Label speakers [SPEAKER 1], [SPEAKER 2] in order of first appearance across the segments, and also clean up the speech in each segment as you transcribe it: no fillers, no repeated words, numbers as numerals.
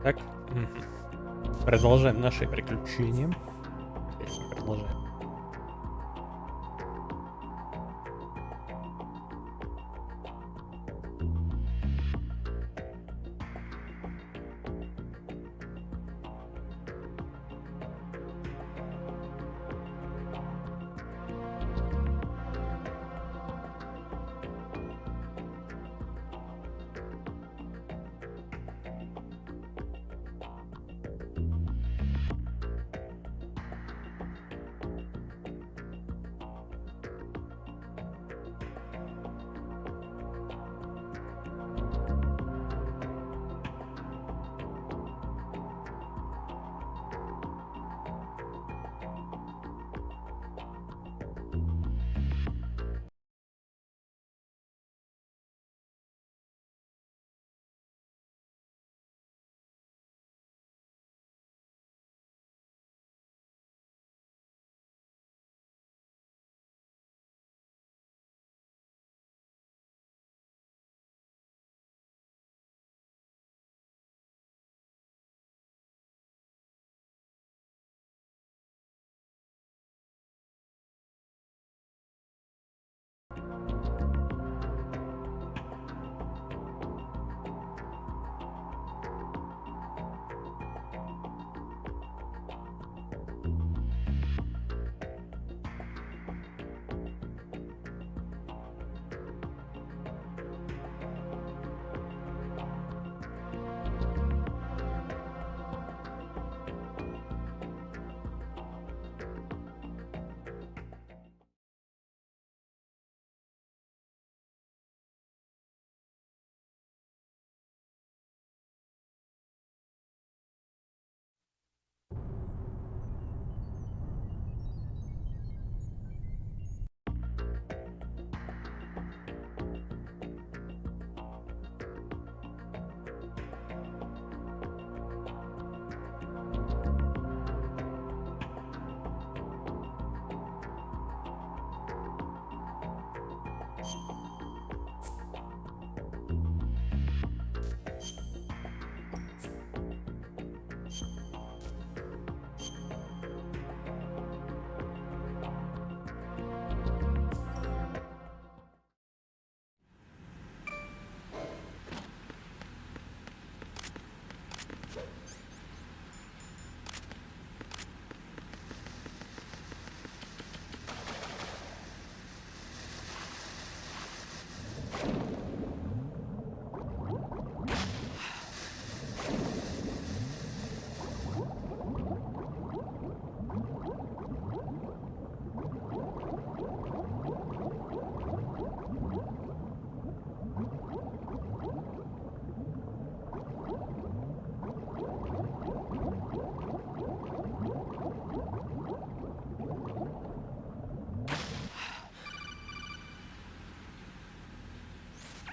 [SPEAKER 1] Так. Мгм. Продолжаем наши приключения. Опять не продолжаем.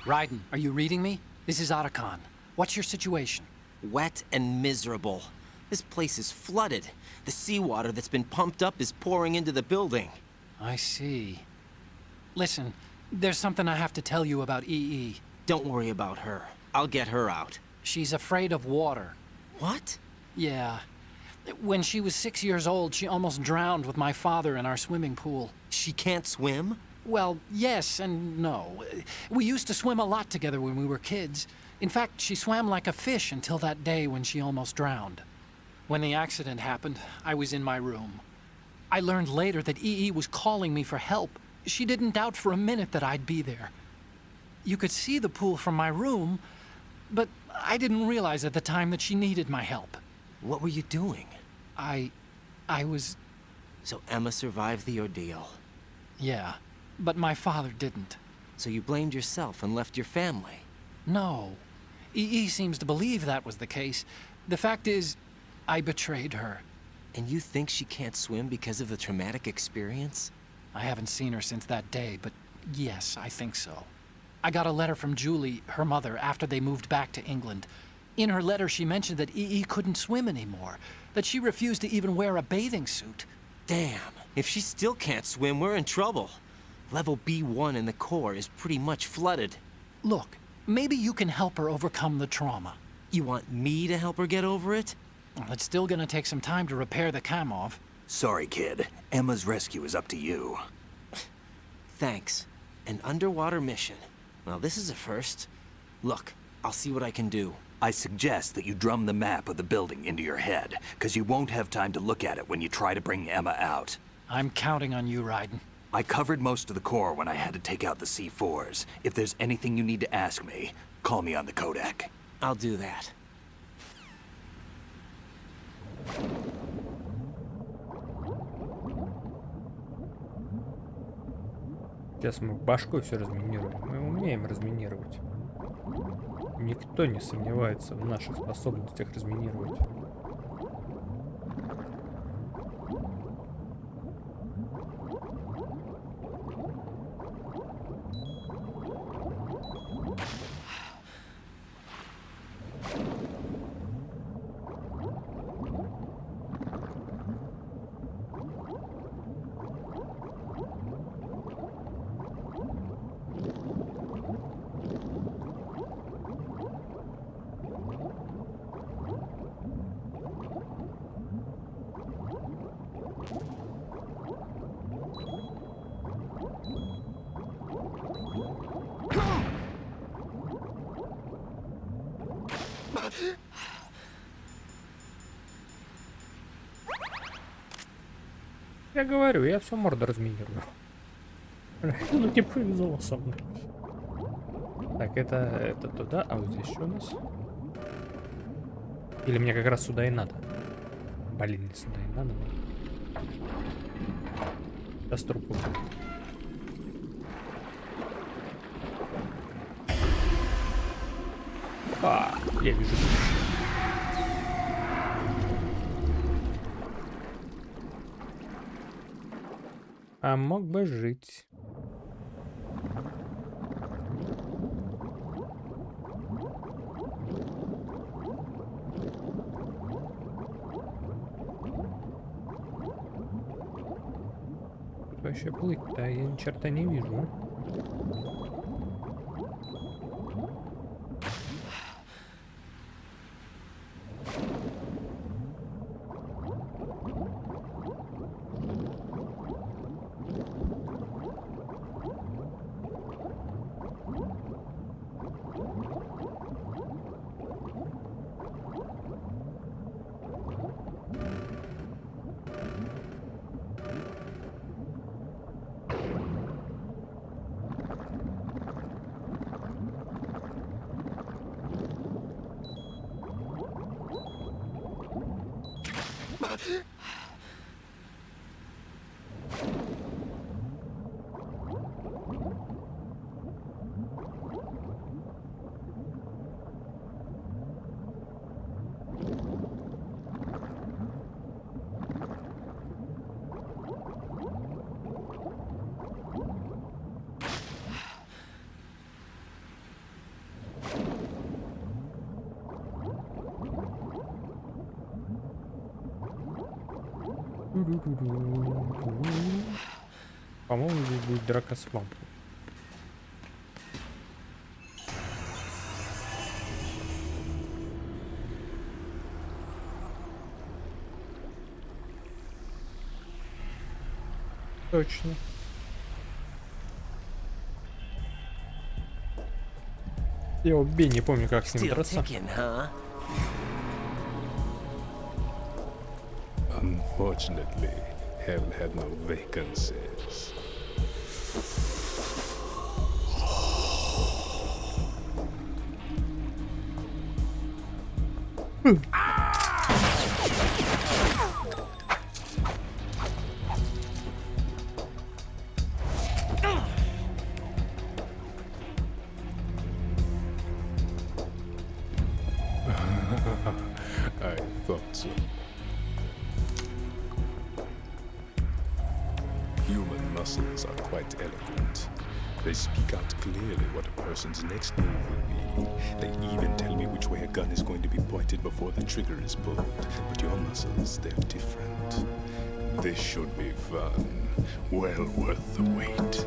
[SPEAKER 2] Raiden, are you reading me? This is Otacon. What's your situation?
[SPEAKER 3] Wet and miserable. This place is flooded. The seawater that's been pumped up is pouring into the building.
[SPEAKER 2] I see. Listen, there's something I have to tell you about EE.
[SPEAKER 3] Don't worry about her. I'll get her out.
[SPEAKER 2] She's afraid of water.
[SPEAKER 3] What?
[SPEAKER 2] Yeah. When she was 6 years old, she almost drowned with my father in our swimming pool.
[SPEAKER 3] She can't swim?
[SPEAKER 2] Well, yes and no. We used to swim a lot together when we were kids. In fact, she swam like a fish until that day when she almost drowned. When the accident happened, I was in my room. I learned later that EE was calling me for help. She didn't doubt for a minute that I'd be there. You could see the pool from my room, but I didn't realize at the time that she needed my help.
[SPEAKER 3] What were you doing?
[SPEAKER 2] I was...
[SPEAKER 3] So Emma survived the ordeal.
[SPEAKER 2] Yeah, but my father didn't.
[SPEAKER 3] So you blamed yourself and left your family?
[SPEAKER 2] No. EE seems to believe that was the case. The fact is, I betrayed her.
[SPEAKER 3] And you think she can't swim because of the traumatic experience?
[SPEAKER 2] I haven't seen her since that day, but yes, I think so. I got a letter from Julie, her mother, after they moved back to England. In her letter, she mentioned that EE couldn't swim anymore, that she refused to even wear a bathing suit.
[SPEAKER 3] Damn, if she still can't swim, we're in trouble. Level B1 in the core is pretty much flooded.
[SPEAKER 2] Look, maybe you can help her overcome the trauma.
[SPEAKER 3] You want me to help her get over it?
[SPEAKER 2] Well, it's still gonna take some time to repair the Kamov.
[SPEAKER 4] Sorry, kid. Emma's rescue is up to you.
[SPEAKER 3] Thanks. An underwater mission. Well, this is a first. Look, I'll see what I can do.
[SPEAKER 4] I suggest that you drum the map of the building into your head, because you won't have time to look at it when you try to bring Emma out.
[SPEAKER 2] I'm counting on you, Raiden.
[SPEAKER 4] I covered most of the core when I had to take out the C4s. If there's anything you need to ask me, call me on the codec.
[SPEAKER 3] I'll do that.
[SPEAKER 1] Сейчас мы башкой все разминируем. Мы умеем разминировать. Никто не сомневается в наших способностях разминировать. Я говорю, я все морду разминирую. Ну не повезло со мной. Так, это туда, а вот здесь что у нас? Или мне как раз сюда и надо? Блин, не сюда и надо. Сейчас трупу. Я вижу. А мог бы жить. Тут вообще плыть-то я ни черта не вижу. По-моему, здесь будет драка с лампой. Точно. Я убей, не помню, как с ним драться.
[SPEAKER 5] Unfortunately, hell had no vacancies. I thought so. Human muscles are quite eloquent. They speak out clearly what a person's next move will be. They even tell me which way a gun is going to be pointed before the trigger is pulled. But your muscles, they're different. This should be fun. Well worth the wait.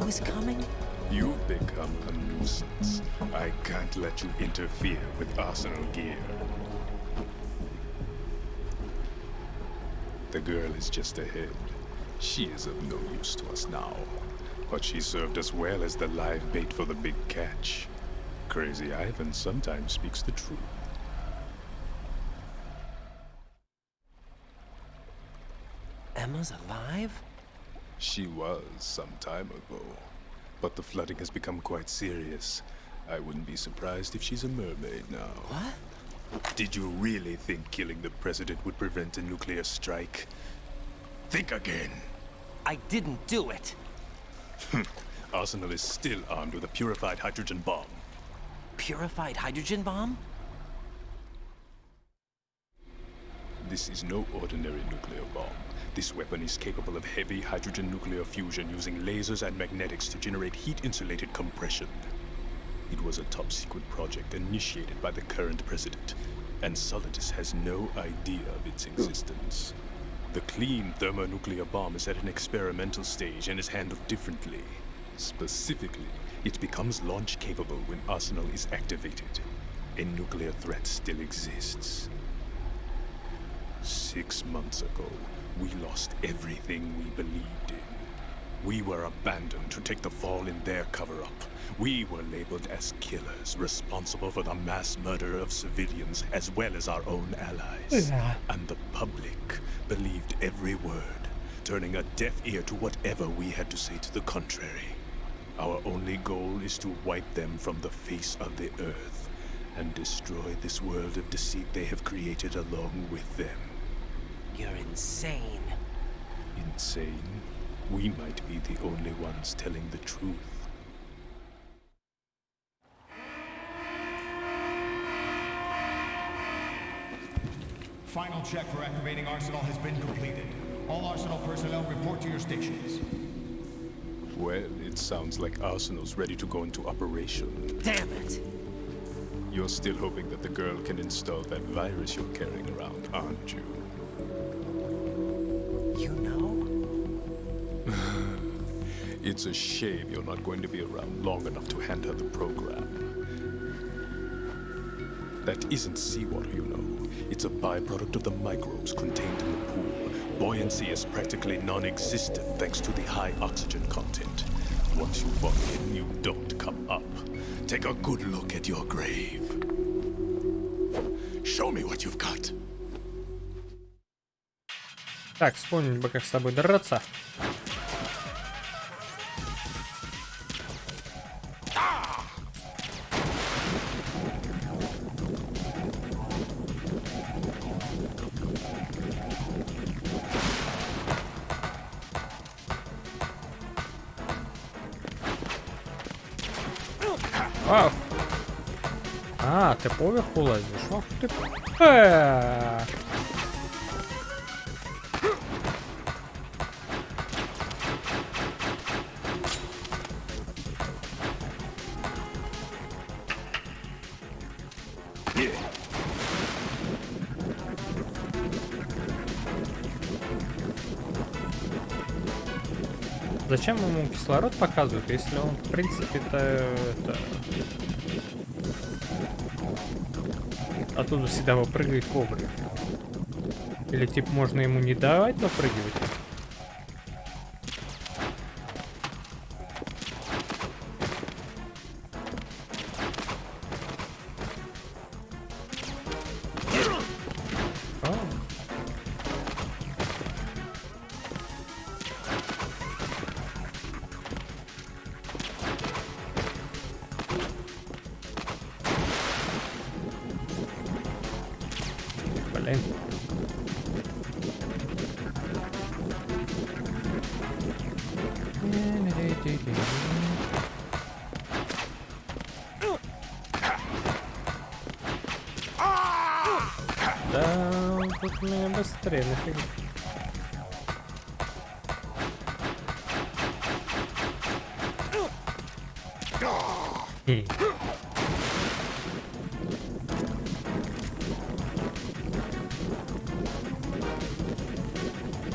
[SPEAKER 3] was coming?
[SPEAKER 5] You've become a nuisance. I can't let you interfere with Arsenal gear. The girl is just ahead. She is of no use to us now. But she served us well as the live bait for the big catch. Crazy Ivan sometimes speaks the truth.
[SPEAKER 3] Emma's alive?
[SPEAKER 5] She was some time ago. But the flooding has become quite serious. I wouldn't be surprised if she's a mermaid now.
[SPEAKER 3] What?
[SPEAKER 5] Did you really think killing the president would prevent a nuclear strike? Think again.
[SPEAKER 3] I didn't do it.
[SPEAKER 5] Arsenal is still armed with a purified hydrogen bomb.
[SPEAKER 3] Purified hydrogen bomb?
[SPEAKER 5] This is no ordinary nuclear bomb. This weapon is capable of heavy hydrogen nuclear fusion using lasers and magnetics to generate heat-insulated compression. It was a top-secret project initiated by the current president, and Solidus has no idea of its existence. The clean thermonuclear bomb is at an experimental stage and is handled differently. Specifically, it becomes launch-capable when Arsenal is activated. A nuclear threat still exists. 6 months ago, we lost everything we believed in. We were abandoned to take the fall in their cover-up. We were labeled as killers, responsible for the mass murder of civilians as well as our own allies.
[SPEAKER 1] Yeah.
[SPEAKER 5] And the public believed every word, turning a deaf ear to whatever we had to say to the contrary. Our only goal is to wipe them from the face of the earth and destroy this world of deceit they have created along with them.
[SPEAKER 3] You're insane.
[SPEAKER 5] Insane? We might be the only ones telling the truth.
[SPEAKER 6] Final check for activating Arsenal has been completed. All Arsenal personnel report to your stations.
[SPEAKER 5] Well, it sounds like Arsenal's ready to go into operation.
[SPEAKER 3] Damn it!
[SPEAKER 5] You're still hoping that the girl can install that virus you're carrying around, aren't you?
[SPEAKER 3] You know?
[SPEAKER 5] It's a shame you're not going to be around long enough to hand her the program. That isn't seawater, you know. It's a byproduct of the microbes contained in the pool. Buoyancy is practically non-existent thanks to the high oxygen content. Once you fall in, you don't come up. Take a good look at your grave. Show me what you've got.
[SPEAKER 1] Так, вспомнить бы, как с тобой драться. Вау. А, ты поверху лазишь. Ох ты. Зачем ему кислород показывают, если он, в принципе-то, это... оттуда всегда выпрыгивает вовремя? Или, типа, можно ему не давать выпрыгивать? Блин. Да, тут меня быстрее нафиг.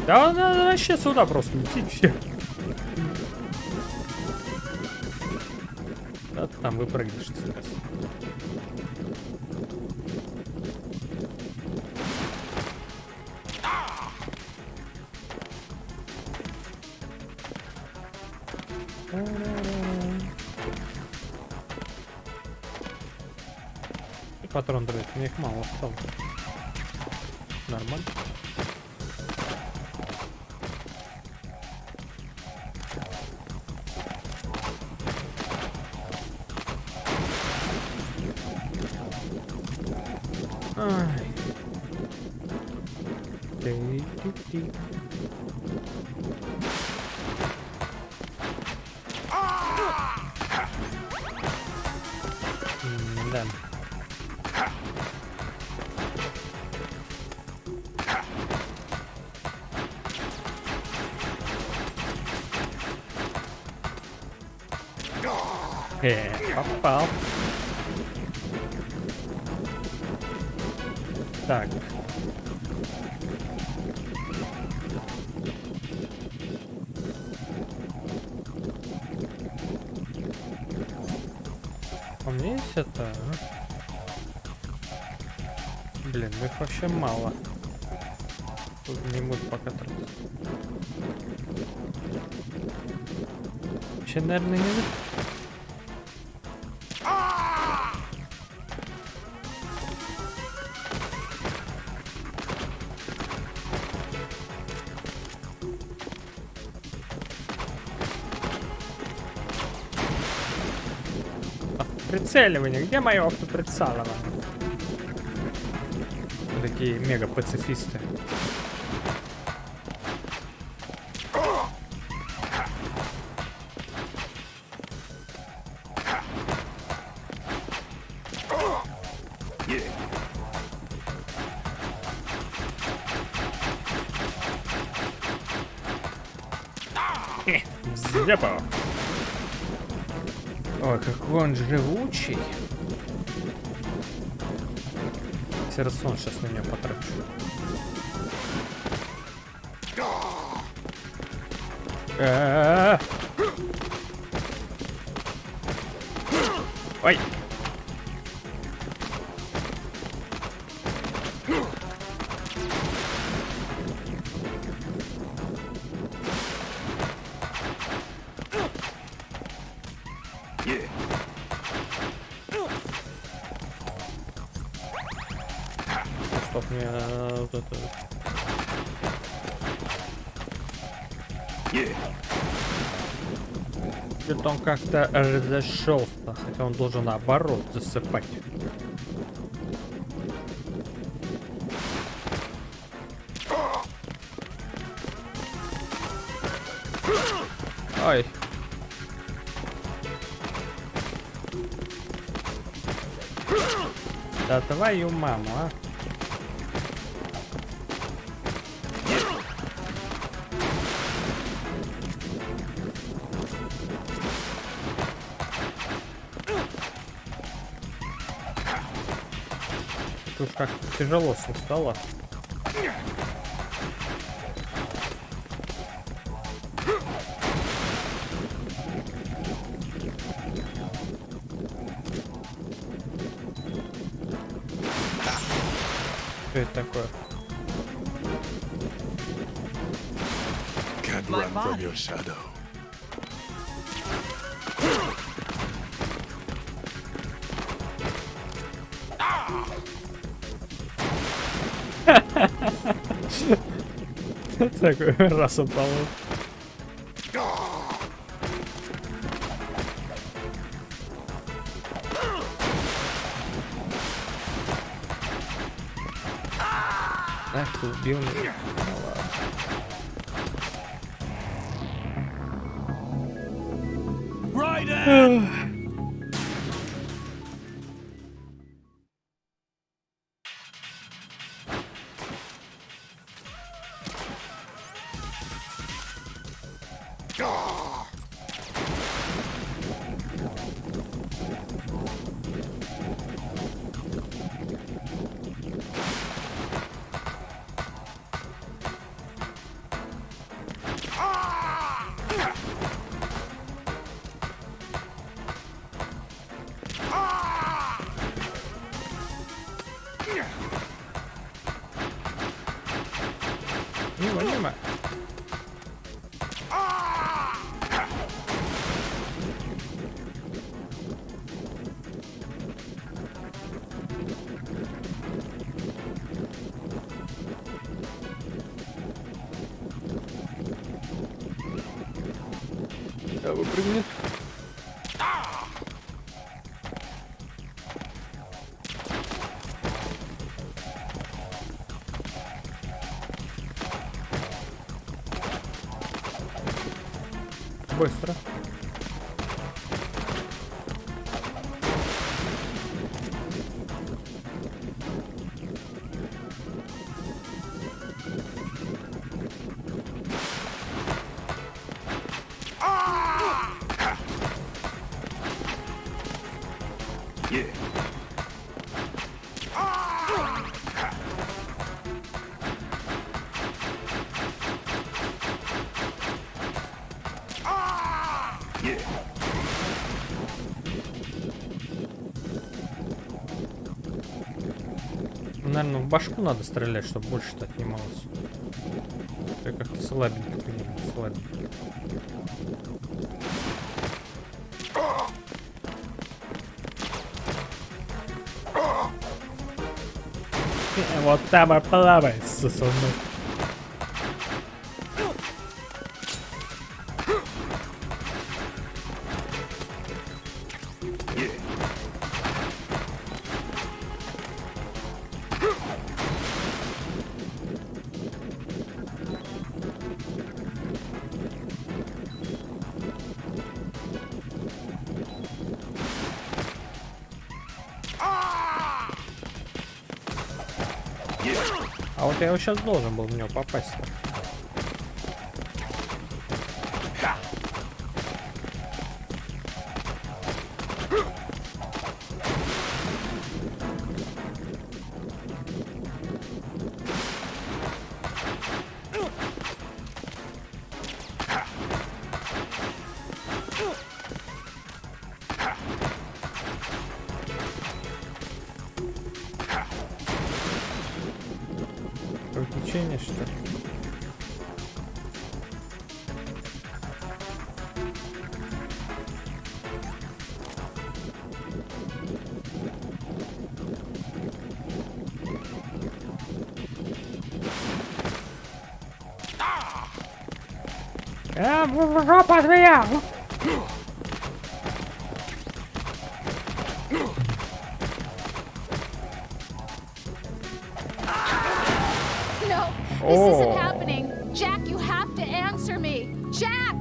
[SPEAKER 1] Да, надо вообще сюда просто лететь все. Куда ты там выпрыгнешь сейчас? И патрон дает, мне их мало стало. Нормально. Ай. Ти-ти-ти. Да. Попал. Так. У меня есть это... Блин, ну их вообще мало. Тут не буду пока тратить. Вообще, наверное, не... Прицеливание. Где мое автоприцеливание? Такие мега-пацифисты. Взяпал. Ой, какой он живучий. Сердцон сейчас на меня потрачу. Ой. Стоп, мне вот это... Где-то он как-то разошелся, хотя он должен наоборот засыпать. Ой. Да твою маму, а. Тут как-то тяжело все стало. Что это такое?
[SPEAKER 5] Can't run from your shadow.
[SPEAKER 1] Такой раз упал. Ах, ты убил меня. Ну ладно. прыгнет. Быстро. Наверное, в башку надо стрелять, чтобы больше-то отнималось. Я как-то слабенько, примерно, слабенько. Вот там и плавай, сосунок. А вот я его сейчас должен был в него попасть-то. Приключение, что ли? В жопу от меня!
[SPEAKER 7] This isn't happening. Jack, you have to answer me. Jack!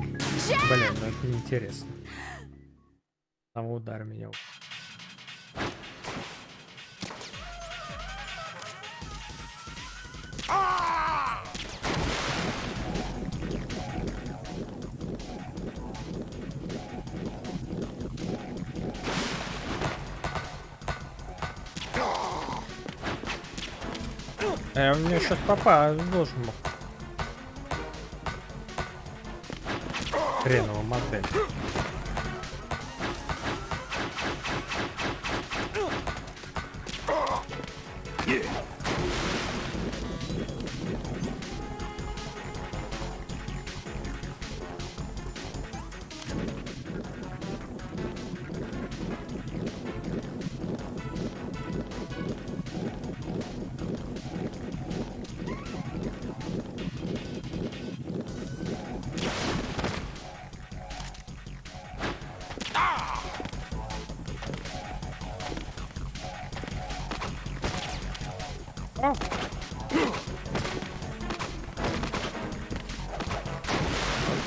[SPEAKER 7] Jack!
[SPEAKER 1] Блин, ну это неинтересно. Там удар меня. В меня сейчас попасть должен был. Хреново модель.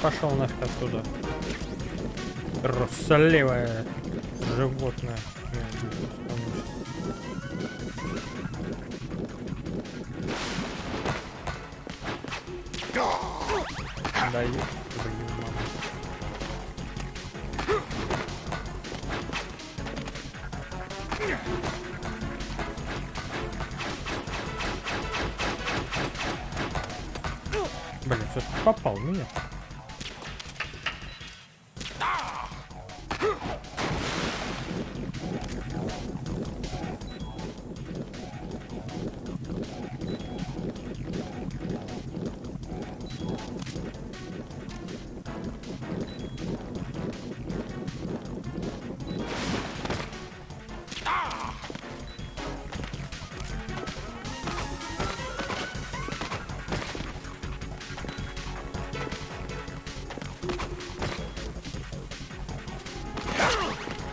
[SPEAKER 1] Пошел нафиг оттуда. Трусливое животное. Да, блин, мама. Блин, что-то попал в меня.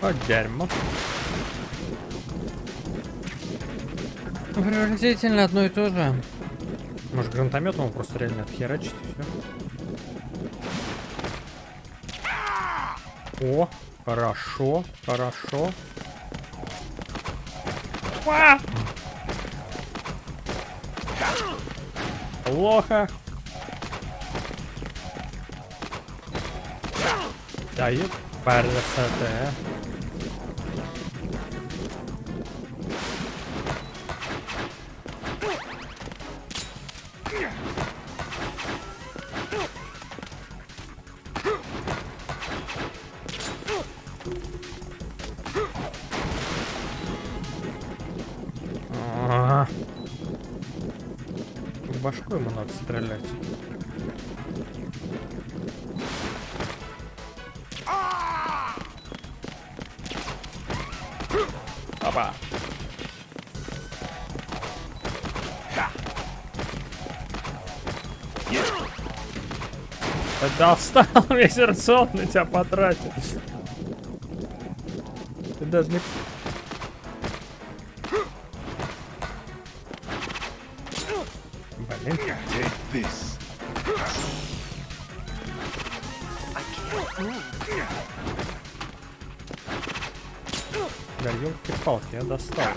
[SPEAKER 1] Вот дерьмо. Приблизительно одно и то же. Может, гранатометом его просто реально отхерачить и все. О, хорошо, хорошо. А! Плохо. Дают красота. В башку ему надо стрелять. Опа. Да встал, весь рацион на тебя потратил. Ты даже не... Блин. Да ёлки-палки, я достал.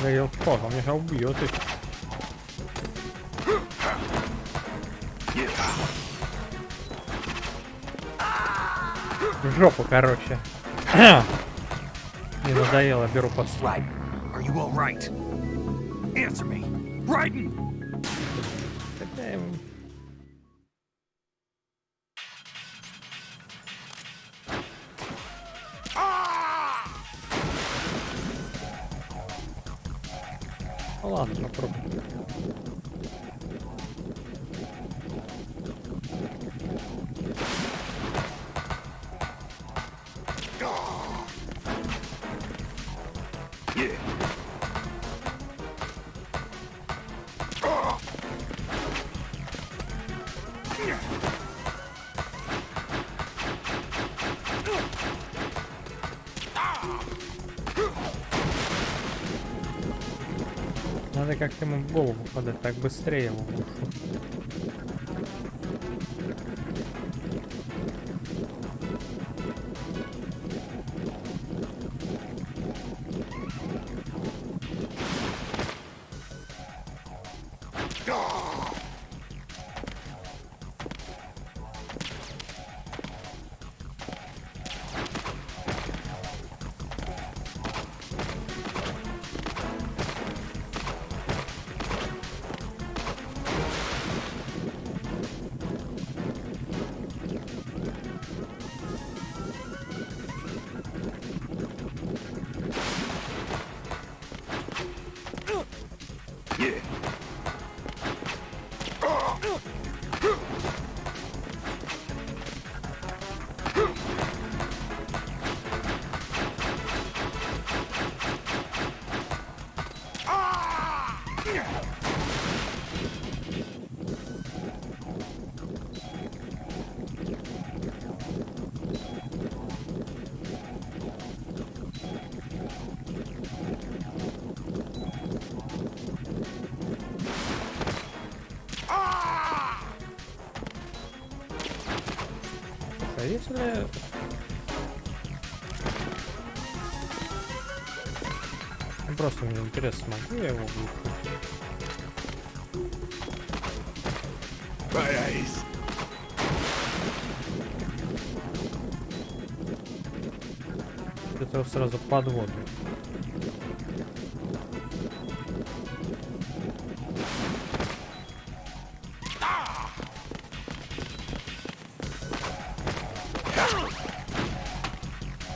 [SPEAKER 1] Да ёлки-палки, он меня убьет их. В жопу, короче. Не надоело, беру посуду.
[SPEAKER 4] Are you all right? Answer me. Raiden!
[SPEAKER 1] Ладно, попробуем. Надо как-то ему в голову подать, так быстрее его лучше. А если... Просто мне интересно, могу я его глушить? Это его сразу под воду.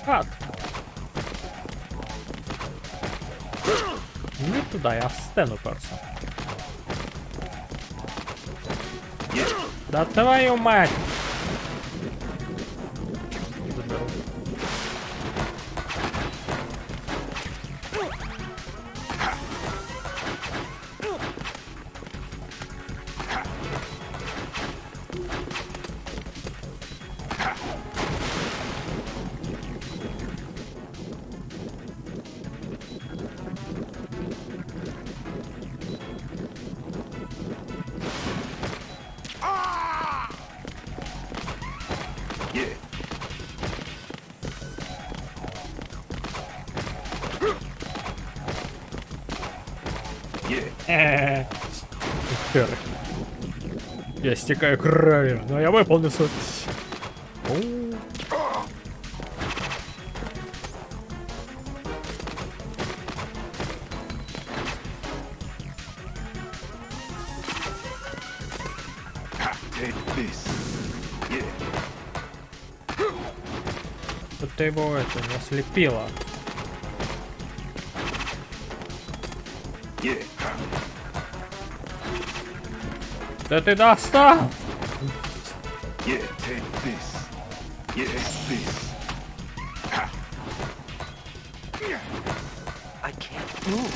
[SPEAKER 1] Ад. Не туда, я в стену уперся. Да твою мать! Заберу. Хер. Я стекаю кровью, но я выполню свой... Тут ты его это не ослепила. Да ты достал!
[SPEAKER 3] I can't move.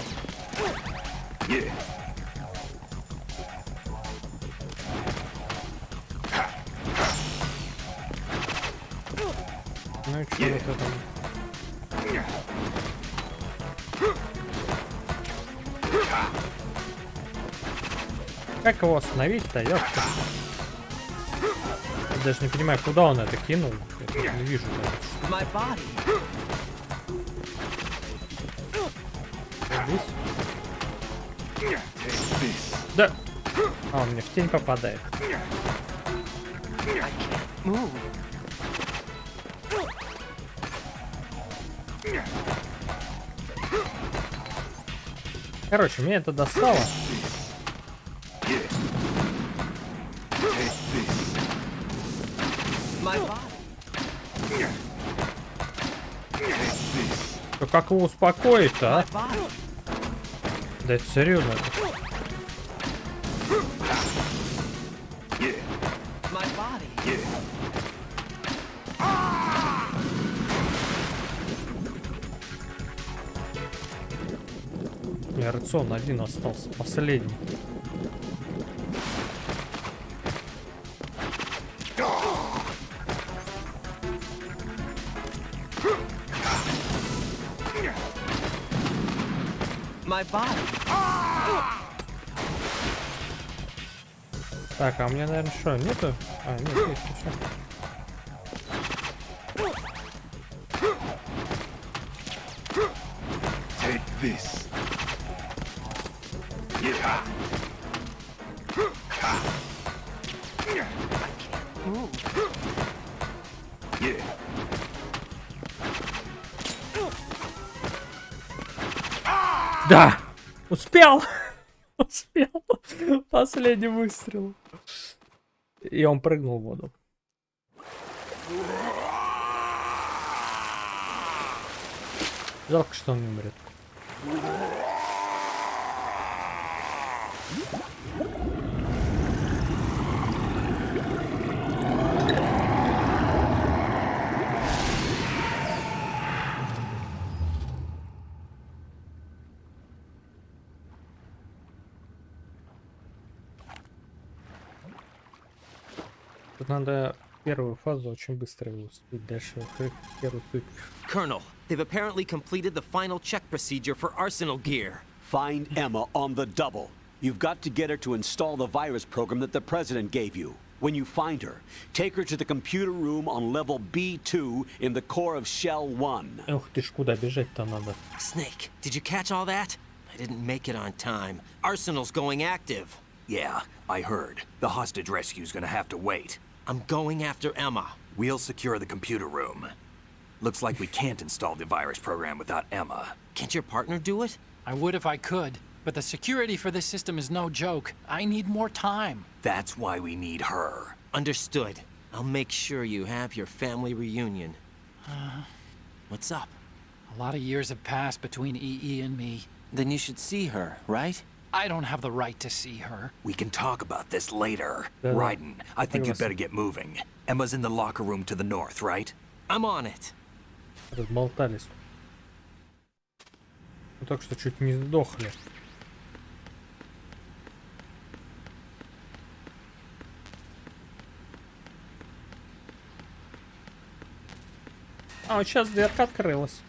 [SPEAKER 1] Ну и чё вот это? Как его остановить-то, ёпта? Я даже не понимаю, куда он это кинул. Я тут не вижу даже.
[SPEAKER 3] My body.
[SPEAKER 1] Здесь? Да! А, он мне в тень попадает.
[SPEAKER 3] I can't move.
[SPEAKER 1] Короче, меня это достало.
[SPEAKER 3] My body.
[SPEAKER 1] Да как его успокоить-то, а?
[SPEAKER 3] My body.
[SPEAKER 1] Да это серьезно.
[SPEAKER 3] My body.
[SPEAKER 1] У меня рацион один остался, последний.
[SPEAKER 3] My body.
[SPEAKER 1] Так, а у меня, наверное, что, нету? А, нет, есть еще.
[SPEAKER 5] Take this.
[SPEAKER 1] Да! Успел! Успел! Последний выстрел. И он прыгнул в воду. Жалко, что он не умрет. Тут надо первую фазу очень быстро успеть. Дальше первую суть.
[SPEAKER 3] Colonel, they've apparently completed the final check procedure for arsenal gear.
[SPEAKER 8] Find Emma on the double. You've got to get her to install the virus program that the president gave you. When you find her, take her to the computer room on level B2 in the core of Shell 1.
[SPEAKER 1] Ох ты ж, куда бежать-то надо?
[SPEAKER 3] Snake, did you catch all that? I didn't make it on time. Arsenal's going active.
[SPEAKER 4] Yeah, I heard. The hostage rescue's gonna have to wait.
[SPEAKER 3] I'm going after Emma.
[SPEAKER 4] We'll secure the computer room. Looks like we can't install the virus program without Emma.
[SPEAKER 3] Can't your partner do it?
[SPEAKER 2] I would if I could, but the security for this system is no joke. I need more time.
[SPEAKER 4] That's why we need her.
[SPEAKER 3] Understood. I'll make sure you have your family reunion. What's up?
[SPEAKER 2] A lot of years have passed between EE and me.
[SPEAKER 3] Then you should see her, right?
[SPEAKER 2] I don't have the right to see her.
[SPEAKER 4] We can talk about this later.
[SPEAKER 1] Да-да.
[SPEAKER 4] Raiden, I think you'd
[SPEAKER 1] Согласен.
[SPEAKER 4] better get moving. Emma's in the locker room to the north, right?
[SPEAKER 3] I'm on it.
[SPEAKER 1] Разболтались. Мы только что чуть не сдохли. А, вот сейчас дверка открылась.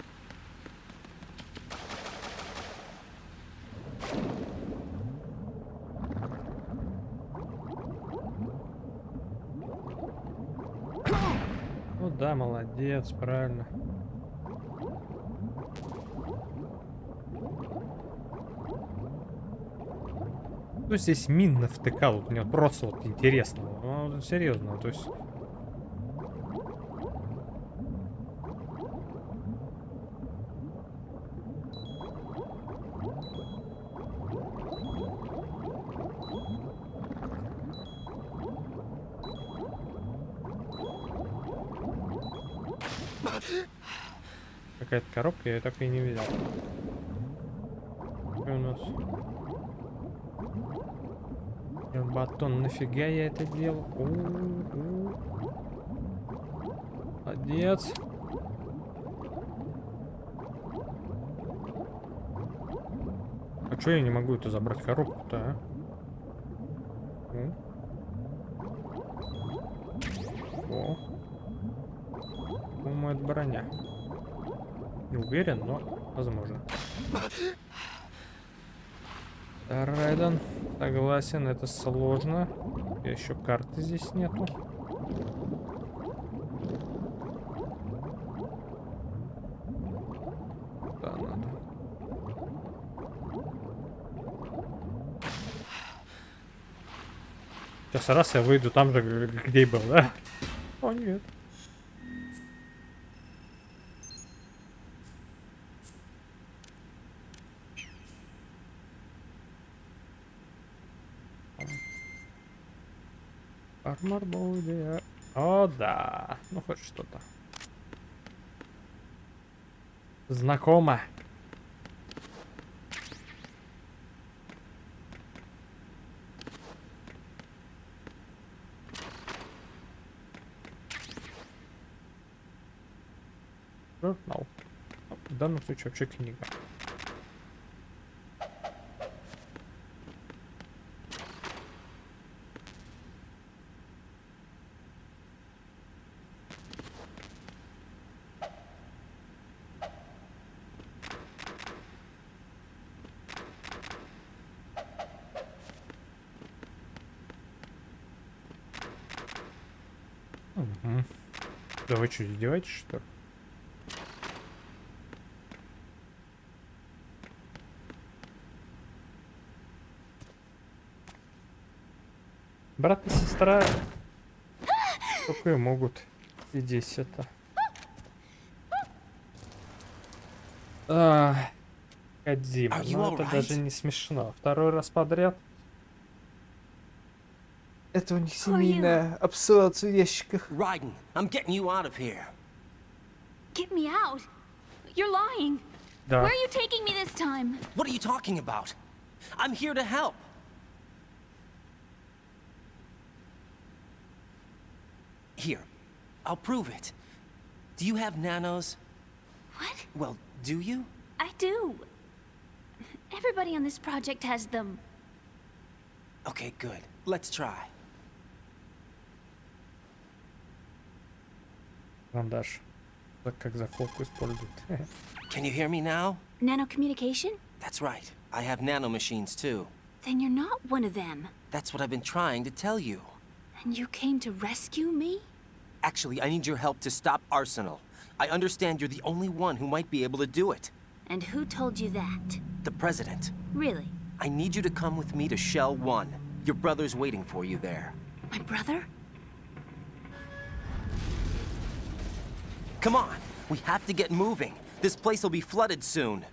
[SPEAKER 1] Ну да, молодец, правильно. Ну здесь мин навтыкал, вот мне вот просто вот интересно. Ну, серьезно, то есть. Какая-то коробка, я ее так и не видел. Что у нас? Батон, нафига я это делал? Молодец. А чё я не могу это забрать коробку-то, а? О. По-моему, это броня. Не уверен, но возможно. Райден, согласен, это сложно. Еще карты здесь нету. Да, надо. Сейчас раз я выйду там же, где и был, да? О, нет. Армор будет. О, да. Ну, хоть что-то. Знакомо. Журнал. В данном случае вообще книга. Угу. Да вы что, издеваетесь, что ли? Брат и сестра только и могут здесь это. Кодзима, ну это даже не смешно. Второй раз подряд. Это у них семейная обсылаться в ящиках.
[SPEAKER 3] Raiden, I'm getting you out of here.
[SPEAKER 7] Get me out? You're lying.
[SPEAKER 1] Да.
[SPEAKER 7] Where are you taking me this time?
[SPEAKER 3] What are you talking about? I'm here to help. Here, I'll prove it. Do you have nanos?
[SPEAKER 7] What?
[SPEAKER 3] Well, do you?
[SPEAKER 7] I do. Everybody on this project has them.
[SPEAKER 3] Okay, good. Let's try.
[SPEAKER 1] Карандаш. Так как заколку используют.
[SPEAKER 3] Can you hear me now?
[SPEAKER 7] Nanocommunication?
[SPEAKER 3] That's right. I have nanomachines too.
[SPEAKER 7] Then you're not one of them.
[SPEAKER 3] That's what I've been trying to tell you.
[SPEAKER 7] And you came to rescue me?
[SPEAKER 3] Actually, I need your help to stop Arsenal. I understand you're the only one who might be able to do it.
[SPEAKER 7] And who told you that?
[SPEAKER 3] The President.
[SPEAKER 7] Really?
[SPEAKER 3] I need you to come with me to Shell 1. Your brother's waiting for you there.
[SPEAKER 7] My brother?
[SPEAKER 3] Come on! We have to get moving. This place will be flooded soon.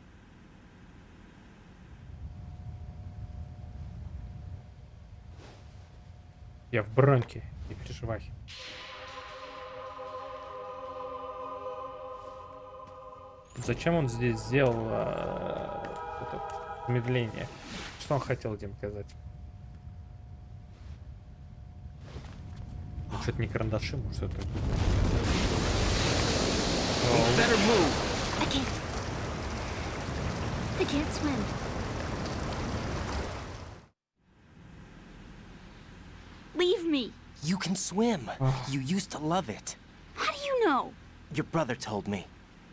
[SPEAKER 1] Я в броньке, не переживай. Зачем он здесь сделал этот Замедление. Что он хотел этим сказать? Что-то не карандаши, может это...
[SPEAKER 3] Better move.
[SPEAKER 7] I can't. I can't swim. Leave me.
[SPEAKER 3] You can swim. You used to love it.
[SPEAKER 7] How do you know?
[SPEAKER 3] Your brother told me.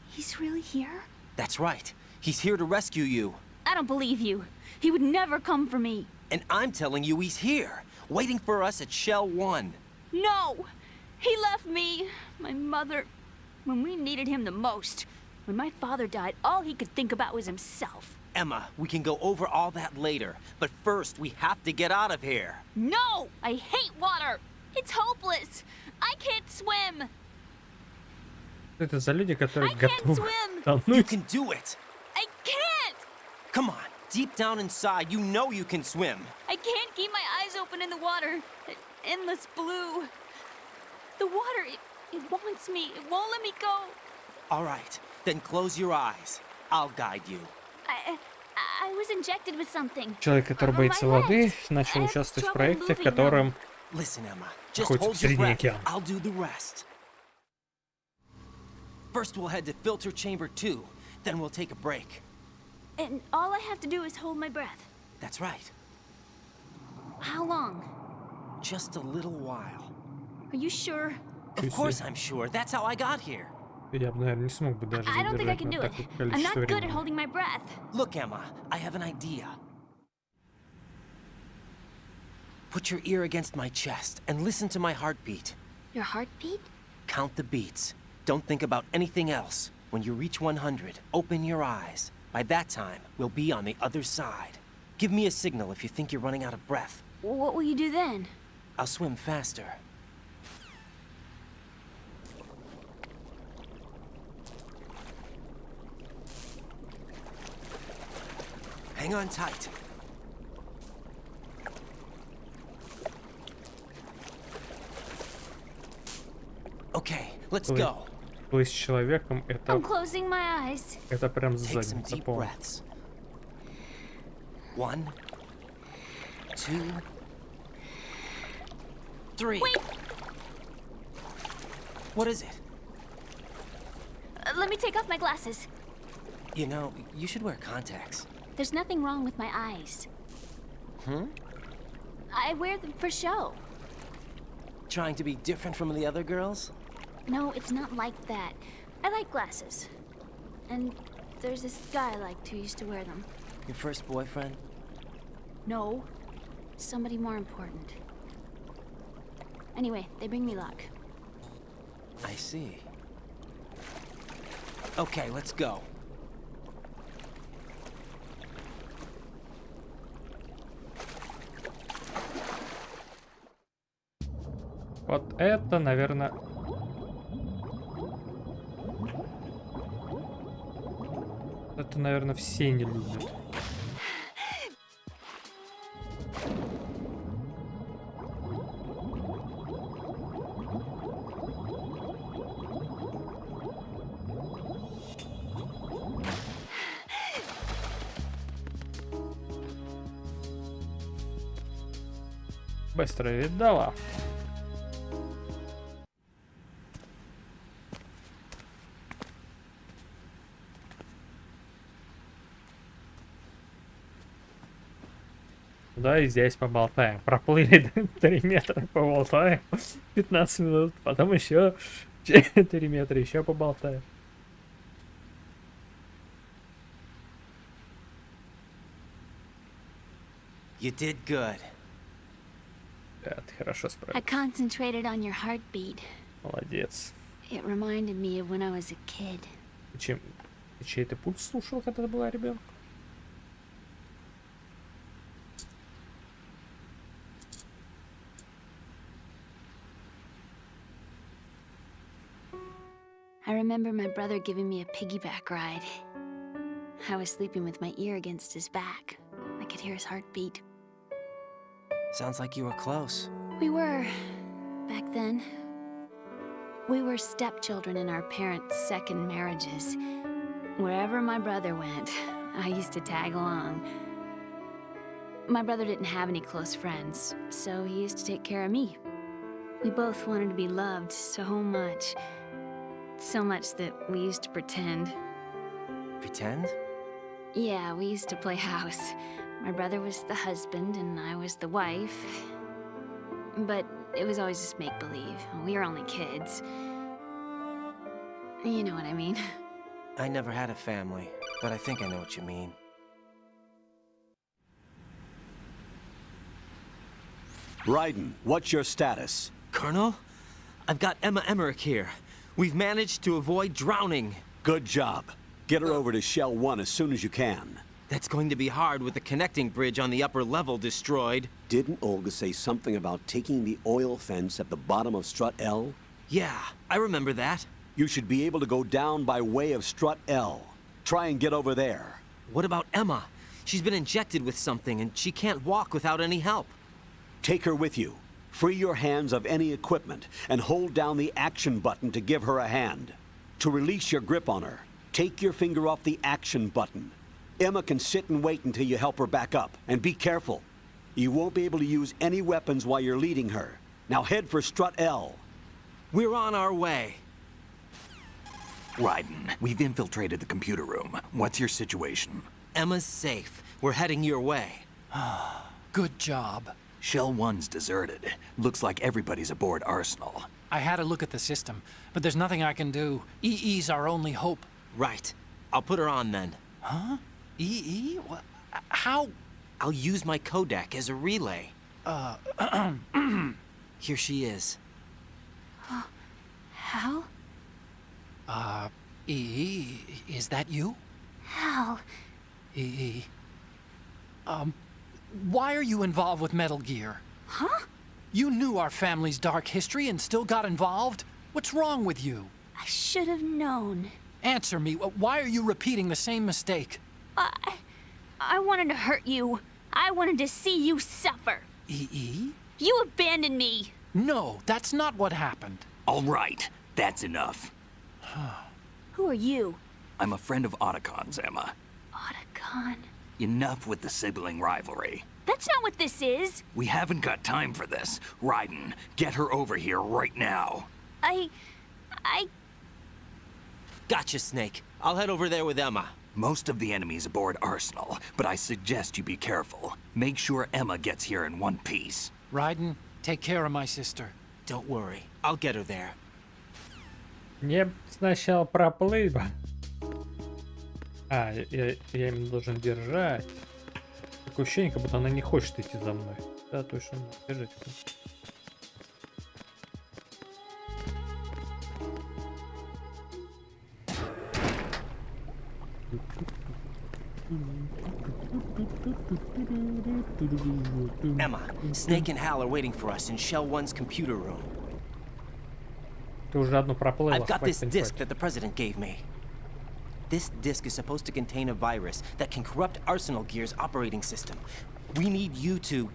[SPEAKER 7] He's really here?
[SPEAKER 3] That's right. He's here to rescue you.
[SPEAKER 7] I don't believe you. He would never come for me.
[SPEAKER 3] And I'm telling you he's here, waiting for us at Shell 1.
[SPEAKER 7] No! He left me, my mother, when we needed him the most. When my father died, all he could think about was himself.
[SPEAKER 3] Emma, we can go over all that later, but first we have to get out of here.
[SPEAKER 7] No! I hate water! It's hopeless! I can't swim!
[SPEAKER 1] Это за люди, которые
[SPEAKER 7] I can't
[SPEAKER 1] готовы
[SPEAKER 7] swim!
[SPEAKER 3] You
[SPEAKER 1] тонуть.
[SPEAKER 3] can do it.
[SPEAKER 7] I can't!
[SPEAKER 3] Come on, deep down inside, you know you can swim.
[SPEAKER 7] I can't keep my eyes open in the water. Endless blue. The water, it wants me. It won't let me go.
[SPEAKER 3] All right, then close your eyes. I'll guide you.
[SPEAKER 7] I was injected with something.
[SPEAKER 1] Человек, который
[SPEAKER 7] My
[SPEAKER 1] боится воды,
[SPEAKER 7] legs.
[SPEAKER 1] начал
[SPEAKER 7] I have
[SPEAKER 1] участвовать в
[SPEAKER 7] trouble
[SPEAKER 1] проекте, в
[SPEAKER 7] moving
[SPEAKER 1] котором...
[SPEAKER 3] Listen, Emma, just
[SPEAKER 1] Находится
[SPEAKER 3] hold your
[SPEAKER 1] посередине
[SPEAKER 3] breath.
[SPEAKER 1] океана.
[SPEAKER 3] I'll do the rest. First, we'll head to filter chamber 2. Then we'll take a break.
[SPEAKER 7] And all I have to do is hold my breath.
[SPEAKER 3] That's right.
[SPEAKER 7] How long?
[SPEAKER 3] Just a little while.
[SPEAKER 7] Are you sure?
[SPEAKER 3] Of course I'm sure. That's how I got here.
[SPEAKER 1] Я бы, наверное, не смог бы даже
[SPEAKER 7] I don't think I
[SPEAKER 1] задержать
[SPEAKER 7] can
[SPEAKER 1] на
[SPEAKER 7] do it.
[SPEAKER 1] такое
[SPEAKER 7] I'm
[SPEAKER 1] количество
[SPEAKER 7] not good at
[SPEAKER 1] времени.
[SPEAKER 7] holding my breath.
[SPEAKER 3] Look, Emma, I have an idea. Put your ear against my chest and listen to my heartbeat.
[SPEAKER 7] Your heartbeat?
[SPEAKER 3] Count the beats. Don't think about anything else. When you reach 100, open your eyes. By that time, we'll be on the other side. Give me a signal if you think you're running out of breath.
[SPEAKER 7] What will you do then?
[SPEAKER 3] I'll swim faster. Hang on tight. Okay, let's go.
[SPEAKER 1] Плыть с человеком,
[SPEAKER 7] I'm
[SPEAKER 1] это
[SPEAKER 7] closing my eyes.
[SPEAKER 1] прям
[SPEAKER 3] Take some
[SPEAKER 1] задница
[SPEAKER 3] deep
[SPEAKER 1] полная.
[SPEAKER 3] breaths. 1, 2, 3.
[SPEAKER 7] Wait!
[SPEAKER 3] What is it?
[SPEAKER 7] Let me take off my glasses.
[SPEAKER 3] You know, you should wear contacts.
[SPEAKER 7] There's nothing wrong with my eyes.
[SPEAKER 3] Hmm?
[SPEAKER 7] I wear them for show.
[SPEAKER 3] Trying to be different from the other girls?
[SPEAKER 7] No, it's not like that. I like glasses. And there's this guy I liked who used to wear them.
[SPEAKER 3] Your first boyfriend?
[SPEAKER 7] No, somebody more important. Anyway, they bring me luck.
[SPEAKER 3] I see. Okay, let's go.
[SPEAKER 1] Вот это, наверное... Это, наверное, все не любят. Быстро видала. Да, и здесь поболтаем. Проплыли 3 метра, поболтаем. 15 минут. Потом еще 4 метра, еще поболтаем.
[SPEAKER 3] You did good.
[SPEAKER 1] Да, ты хорошо
[SPEAKER 7] I
[SPEAKER 1] справилась.
[SPEAKER 7] concentrated on your heartbeat.
[SPEAKER 1] Молодец.
[SPEAKER 7] It reminded me of when I was a kid.
[SPEAKER 1] Ты чей ты пульс слушал, когда ты была ребенком?
[SPEAKER 7] I remember my brother giving me a piggyback ride. I was sleeping with my ear against his back. I could hear his heartbeat.
[SPEAKER 3] Sounds like you were close.
[SPEAKER 7] We were, back then. We were stepchildren in our parents' second marriages. Wherever my brother went, I used to tag along. My brother didn't have any close friends, so he used to take care of me. We both wanted to be loved so much. So much that we used to pretend.
[SPEAKER 3] Pretend?
[SPEAKER 7] Yeah, we used to play house. My brother was the husband and I was the wife. But it was always just make-believe. We were only kids. You know what I mean.
[SPEAKER 3] I never had a family, but I think I know what you mean.
[SPEAKER 8] Raiden, what's your status?
[SPEAKER 3] Colonel? I've got Emma Emmerich here. We've managed to avoid drowning.
[SPEAKER 8] Good job. Get her over to Shell 1 as soon as you can.
[SPEAKER 3] That's going to be hard with the connecting bridge on the upper level destroyed.
[SPEAKER 8] Didn't Olga say something about taking the oil fence at the bottom of Strut L?
[SPEAKER 3] Yeah, I remember that.
[SPEAKER 8] You should be able to go down by way of Strut L. Try and get over there.
[SPEAKER 3] What about Emma? She's been injected with something and she can't walk without any help.
[SPEAKER 8] Take her with you. Free your hands of any equipment and hold down the action button to give her a hand. To release your grip on her, take your finger off the action button. Emma can sit and wait until you help her back up. And be careful. You won't be able to use any weapons while you're leading her. Now head for Strut L.
[SPEAKER 3] We're on our way.
[SPEAKER 4] Raiden, we've infiltrated the computer room. What's your situation?
[SPEAKER 3] Emma's safe. We're heading your way.
[SPEAKER 2] Good job.
[SPEAKER 4] Shell 1's deserted. Looks like everybody's aboard Arsenal.
[SPEAKER 2] I had a look at the system, but there's nothing I can do. EE's our only hope.
[SPEAKER 3] Right. I'll put her on then.
[SPEAKER 2] Huh? EE? What? How?
[SPEAKER 3] I'll use my Kodak as a relay. Here she is.
[SPEAKER 7] Hal?
[SPEAKER 2] EE, is that you?
[SPEAKER 7] Hal.
[SPEAKER 2] EE. Why are you involved with Metal Gear?
[SPEAKER 7] Huh?
[SPEAKER 2] You knew our family's dark history and still got involved? What's wrong with you?
[SPEAKER 7] I should have known.
[SPEAKER 2] Answer me. Why are you repeating the same mistake?
[SPEAKER 7] I wanted to hurt you. I wanted to see you suffer.
[SPEAKER 2] EE?
[SPEAKER 7] You abandoned me.
[SPEAKER 2] No, that's not what happened.
[SPEAKER 4] All right, that's enough.
[SPEAKER 7] Who are you?
[SPEAKER 4] I'm a friend of Otacon's, Emma.
[SPEAKER 7] Otacon.
[SPEAKER 4] Enough with the sibling rivalry.
[SPEAKER 7] That's not what this is.
[SPEAKER 4] We haven't got time for this. Raiden, get her over here right now.
[SPEAKER 7] I...
[SPEAKER 3] Gotcha, Snake. I'll head over there with Emma.
[SPEAKER 4] Most of the enemy's aboard Arsenal, but I suggest you be careful. Make sure Emma gets here in one piece.
[SPEAKER 2] Raiden, take care of my sister.
[SPEAKER 3] Don't worry. I'll get her there.
[SPEAKER 1] Я сначала проплыл бы. Я именно должен держать. Такое ощущение, как будто она не хочет идти за мной. Да, точно. Держите-ка.
[SPEAKER 3] Emma, Snake and Hal are waiting for us in Shell 1's computer room.
[SPEAKER 1] Ты уже одну проплыла.
[SPEAKER 3] I've got this
[SPEAKER 1] хватит
[SPEAKER 3] disc
[SPEAKER 1] паниковать.
[SPEAKER 3] that the President gave me. This disc is supposed to contain a virus that can corrupt Arsenal Gear's operating system. We need you to...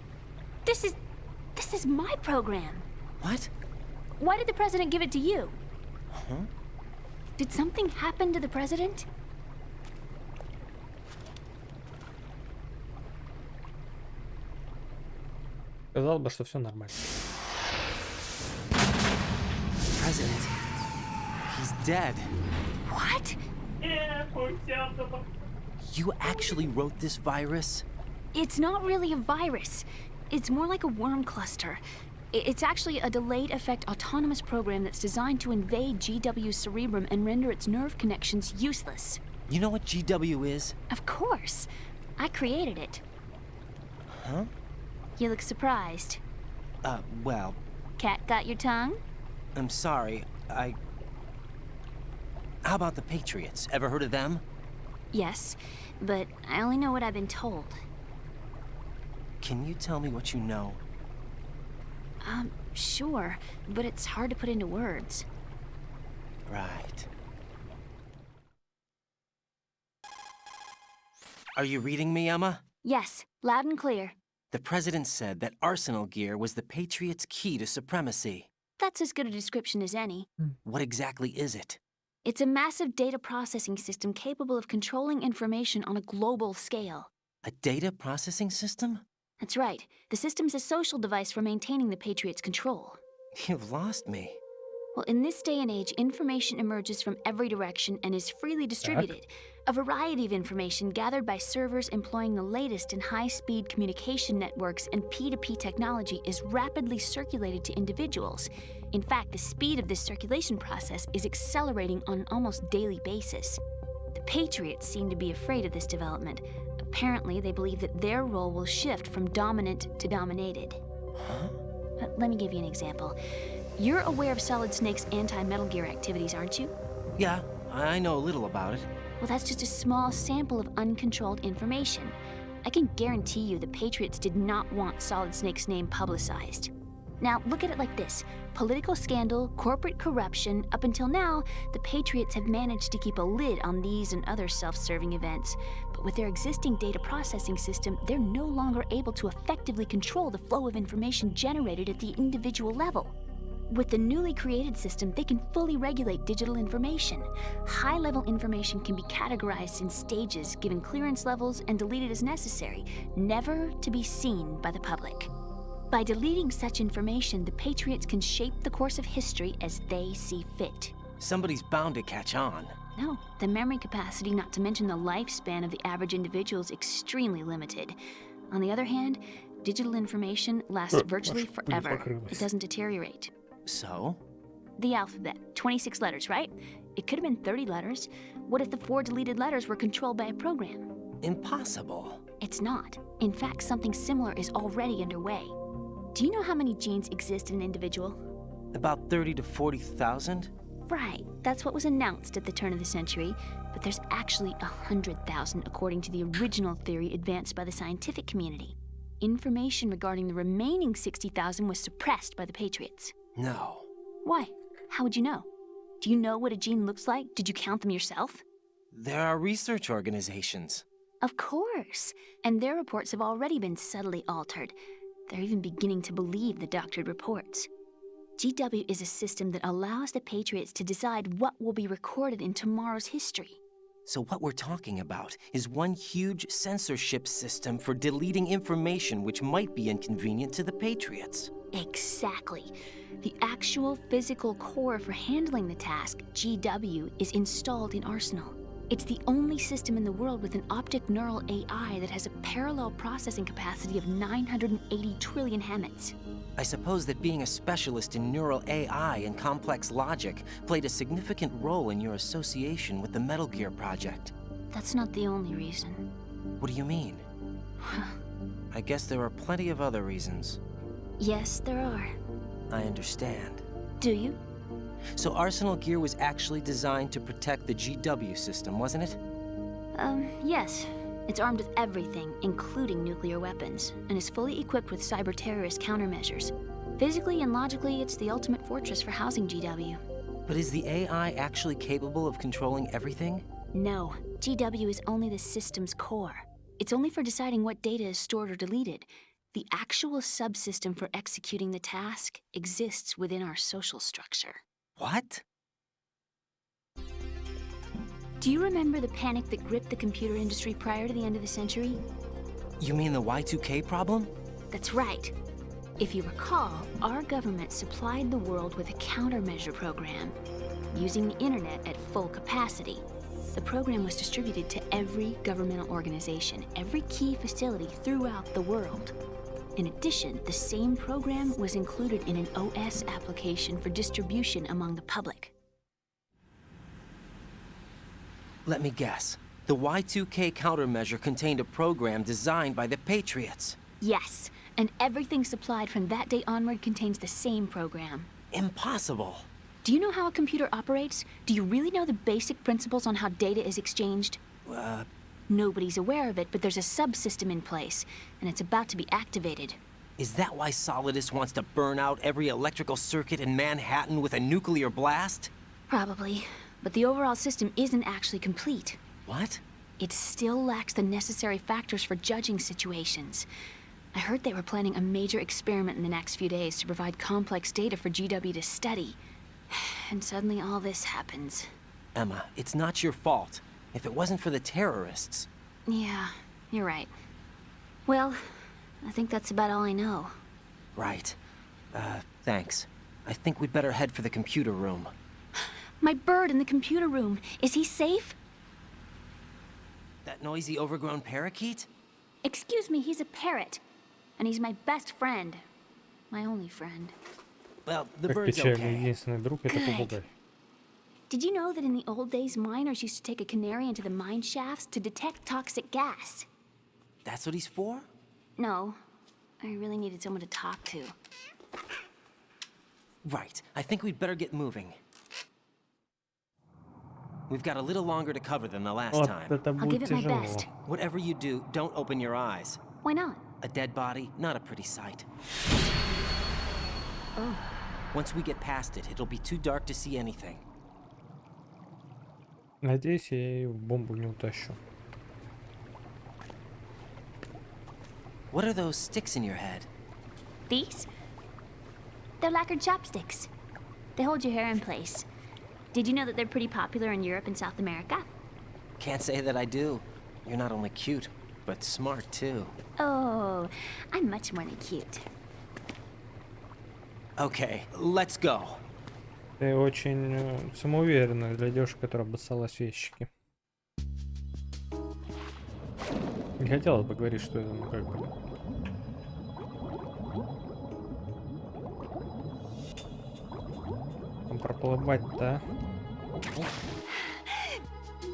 [SPEAKER 7] This is my program.
[SPEAKER 3] What?
[SPEAKER 7] Why did the president give it to you?
[SPEAKER 3] Huh?
[SPEAKER 7] Did something happen to the president?
[SPEAKER 1] Сказал бы, что все нормально.
[SPEAKER 3] President. He's dead.
[SPEAKER 7] What?
[SPEAKER 3] You actually wrote this virus?
[SPEAKER 7] It's not really a virus. It's more like a worm cluster. It's actually a delayed effect autonomous program that's designed to invade GW's cerebrum and render its nerve connections useless.
[SPEAKER 3] You know what GW is?
[SPEAKER 7] Of course. I created it.
[SPEAKER 3] Huh?
[SPEAKER 7] You look surprised.
[SPEAKER 3] Well,
[SPEAKER 7] Cat got your tongue?
[SPEAKER 3] I'm sorry. How about the Patriots? Ever heard of them?
[SPEAKER 7] Yes, but I only know what I've been told.
[SPEAKER 3] Can you tell me what you know?
[SPEAKER 7] Sure, but it's hard to put into words.
[SPEAKER 3] Right. Are you reading me, Emma?
[SPEAKER 7] Yes, loud and clear.
[SPEAKER 3] The President said that Arsenal Gear was the Patriots' key to supremacy.
[SPEAKER 7] That's as good a description as any.
[SPEAKER 3] What exactly is it?
[SPEAKER 7] It's a massive data processing system capable of controlling information on a global scale.
[SPEAKER 3] A data processing system?
[SPEAKER 7] That's right. The system's a social device for maintaining the Patriots' control.
[SPEAKER 3] You've lost me.
[SPEAKER 7] Well, in this day and age, information emerges from every direction and is freely distributed. A variety of information gathered by servers employing the latest in high-speed communication networks and P2P technology is rapidly circulated to individuals. In fact, the speed of this circulation process is accelerating on an almost daily basis. The Patriots seem to be afraid of this development. Apparently, they believe that their role will shift from dominant to dominated. Let me give you an example. You're aware of Solid Snake's anti-Metal Gear activities, aren't you?
[SPEAKER 3] Yeah, I know a little about it.
[SPEAKER 7] Well, that's just a small sample of uncontrolled information. I can guarantee you the Patriots did not want Solid Snake's name publicized. Now, look at it like this. Political scandal, corporate corruption, up until now, the Patriots have managed to keep a lid on these and other self-serving events. But with their existing data processing system, they're no longer able to effectively control the flow of information generated at the individual level. With the newly created system, they can fully regulate digital information. High-level information can be categorized in stages, given clearance levels, and deleted as necessary, never to be seen by the public. By deleting such information, the Patriots can shape the course of history as they see fit.
[SPEAKER 3] Somebody's bound to catch on.
[SPEAKER 7] No, the memory capacity, not to mention the lifespan of the average individual, is extremely limited. On the other hand, digital information lasts virtually forever. It doesn't deteriorate.
[SPEAKER 3] So?
[SPEAKER 7] The alphabet, 26 letters, right? It could have been 30 letters. What if the 4 deleted letters were controlled by a program?
[SPEAKER 3] Impossible.
[SPEAKER 7] It's not. In fact, something similar is already underway. Do you know how many genes exist in an individual?
[SPEAKER 3] About 30 to 40,000?
[SPEAKER 7] Right, that's what was announced at the turn of the century, but there's actually 100,000 according to the original theory advanced by the scientific community. Information regarding the remaining 60,000 was suppressed by the Patriots.
[SPEAKER 3] No.
[SPEAKER 7] Why? How would you know? Do you know what a gene looks like? Did you count them yourself?
[SPEAKER 3] There are research organizations.
[SPEAKER 7] Of course, and their reports have already been subtly altered. They're even beginning to believe the doctored reports. GW is a system that allows the Patriots to decide what will be recorded in tomorrow's history.
[SPEAKER 3] So what we're talking about is one huge censorship system for deleting information which might be inconvenient to the Patriots.
[SPEAKER 7] Exactly. The actual physical core for handling the task, GW, is installed in Arsenal. It's the only system in the world with an optic neural AI that has a parallel processing capacity of 980 trillion Hammets.
[SPEAKER 3] I suppose that being a specialist in neural AI and complex logic played a significant role in your association with the Metal Gear project.
[SPEAKER 7] That's not the only reason.
[SPEAKER 3] What do you mean? I guess there are plenty of other reasons.
[SPEAKER 7] Yes, there are.
[SPEAKER 3] I understand.
[SPEAKER 7] Do you?
[SPEAKER 3] So Arsenal Gear was actually designed to protect the GW system, wasn't it?
[SPEAKER 7] Yes. It's armed with everything, including nuclear weapons, and is fully equipped with cyber-terrorist countermeasures. Physically and logically, it's the ultimate fortress for housing GW.
[SPEAKER 3] But is the AI actually capable of controlling everything?
[SPEAKER 7] No. GW is only the system's core. It's only for deciding what data is stored or deleted. The actual subsystem for executing the task exists within our social structure.
[SPEAKER 3] What?
[SPEAKER 7] Do you remember the panic that gripped the computer industry prior to the end of the century?
[SPEAKER 3] You mean the Y2K problem?
[SPEAKER 7] That's right. If you recall, our government supplied the world with a countermeasure program, using the internet at full capacity. The program was distributed to every governmental organization, every key facility throughout the world. In addition, the same program was included in an OS application for distribution among the public.
[SPEAKER 3] Let me guess. The Y2K countermeasure contained a program designed by the Patriots.
[SPEAKER 7] Yes, and everything supplied from that day onward contains the same program.
[SPEAKER 3] Impossible.
[SPEAKER 7] Do you know how a computer operates? Do you really know the basic principles on how data is exchanged? Nobody's aware of it, but there's a subsystem in place, and it's about to be activated.
[SPEAKER 3] Is that why Solidus wants to burn out every electrical circuit in Manhattan with a nuclear blast?
[SPEAKER 7] Probably, but the overall system isn't actually complete.
[SPEAKER 3] What?
[SPEAKER 7] It still lacks the necessary factors for judging situations. I heard they were planning a major experiment in the next few days to provide complex data for GW to study. And suddenly all this happens.
[SPEAKER 3] Emma, it's not your fault. If it wasn't for the terrorists...
[SPEAKER 7] Yeah, you're right. Well, I think that's about all I know.
[SPEAKER 3] Right. Thanks. I think we'd better head for the computer room.
[SPEAKER 7] My bird in the computer room. Is he safe?
[SPEAKER 3] That noisy, overgrown parakeet?
[SPEAKER 7] Excuse me, he's a parrot. And he's my best friend. My only friend.
[SPEAKER 3] Well, the
[SPEAKER 1] Как
[SPEAKER 3] bird's
[SPEAKER 1] печально,
[SPEAKER 3] okay.
[SPEAKER 1] единственный друг это попугай.
[SPEAKER 7] Did you know that in the old days, miners used to take a canary into the mine shafts to detect toxic gas?
[SPEAKER 3] That's what he's for?
[SPEAKER 7] No, I really needed someone to talk to.
[SPEAKER 3] Right. I think we'd better get moving. We've got a little longer to cover than the last
[SPEAKER 1] Вот
[SPEAKER 3] time.
[SPEAKER 1] это
[SPEAKER 7] I'll give
[SPEAKER 1] будет
[SPEAKER 7] it my
[SPEAKER 1] тяжело.
[SPEAKER 7] best.
[SPEAKER 3] Whatever you do, don't open your eyes.
[SPEAKER 7] Why not?
[SPEAKER 3] A dead body, not a pretty sight.
[SPEAKER 7] Oh.
[SPEAKER 3] Once we get past it, it'll be too dark to see anything.
[SPEAKER 1] Надеюсь, я ее в бомбу не утащу.
[SPEAKER 3] What are those sticks in your head?
[SPEAKER 7] These? They're lacquered chopsticks. They hold your hair in place. Did you know that they're pretty popular in Europe and South America?
[SPEAKER 3] Can't say that I do. You're not only cute, but smart too.
[SPEAKER 7] Oh, I'm much more than cute.
[SPEAKER 3] Okay, let's go.
[SPEAKER 1] Ты очень самоуверенная для девушки, которая обоссалась в ящике. Не хотелось бы говорить, что это, ну как бы... Там проплывать, да?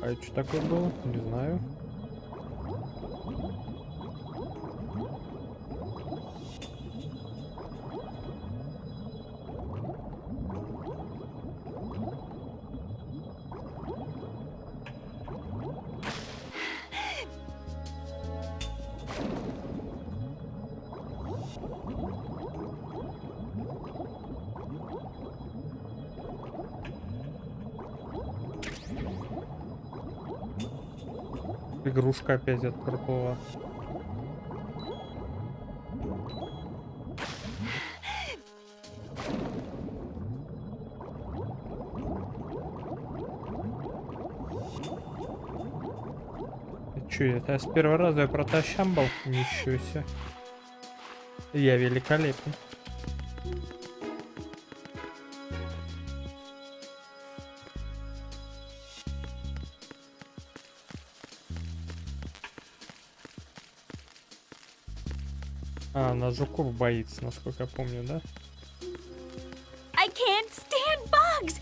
[SPEAKER 1] А это что такое было? Не знаю. Игрушка опять отпорпала. Чё это? С первого раза я протащамбал? Ничего себе. Я великолепен. А, она жуков боится, насколько я помню, да?
[SPEAKER 7] I can't stand bugs!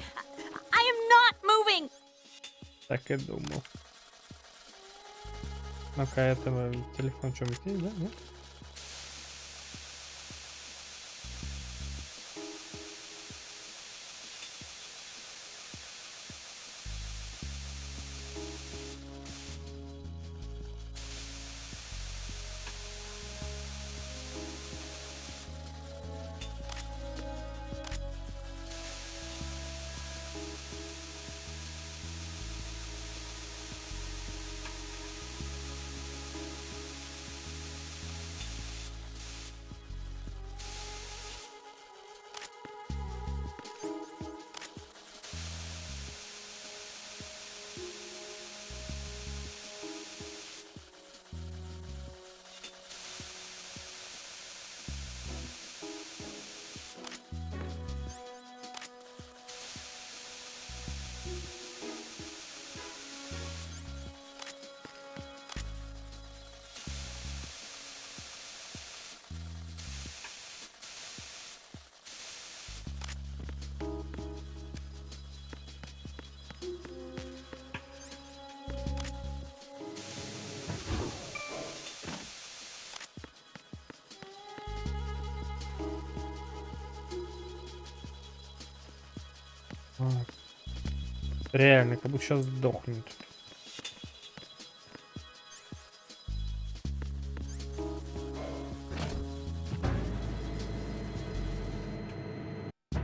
[SPEAKER 7] I am not moving!
[SPEAKER 1] Так и думал. Ну-ка, это телефон что-нибудь здесь, да? Нет? А, реально, как будто сейчас сдохнет.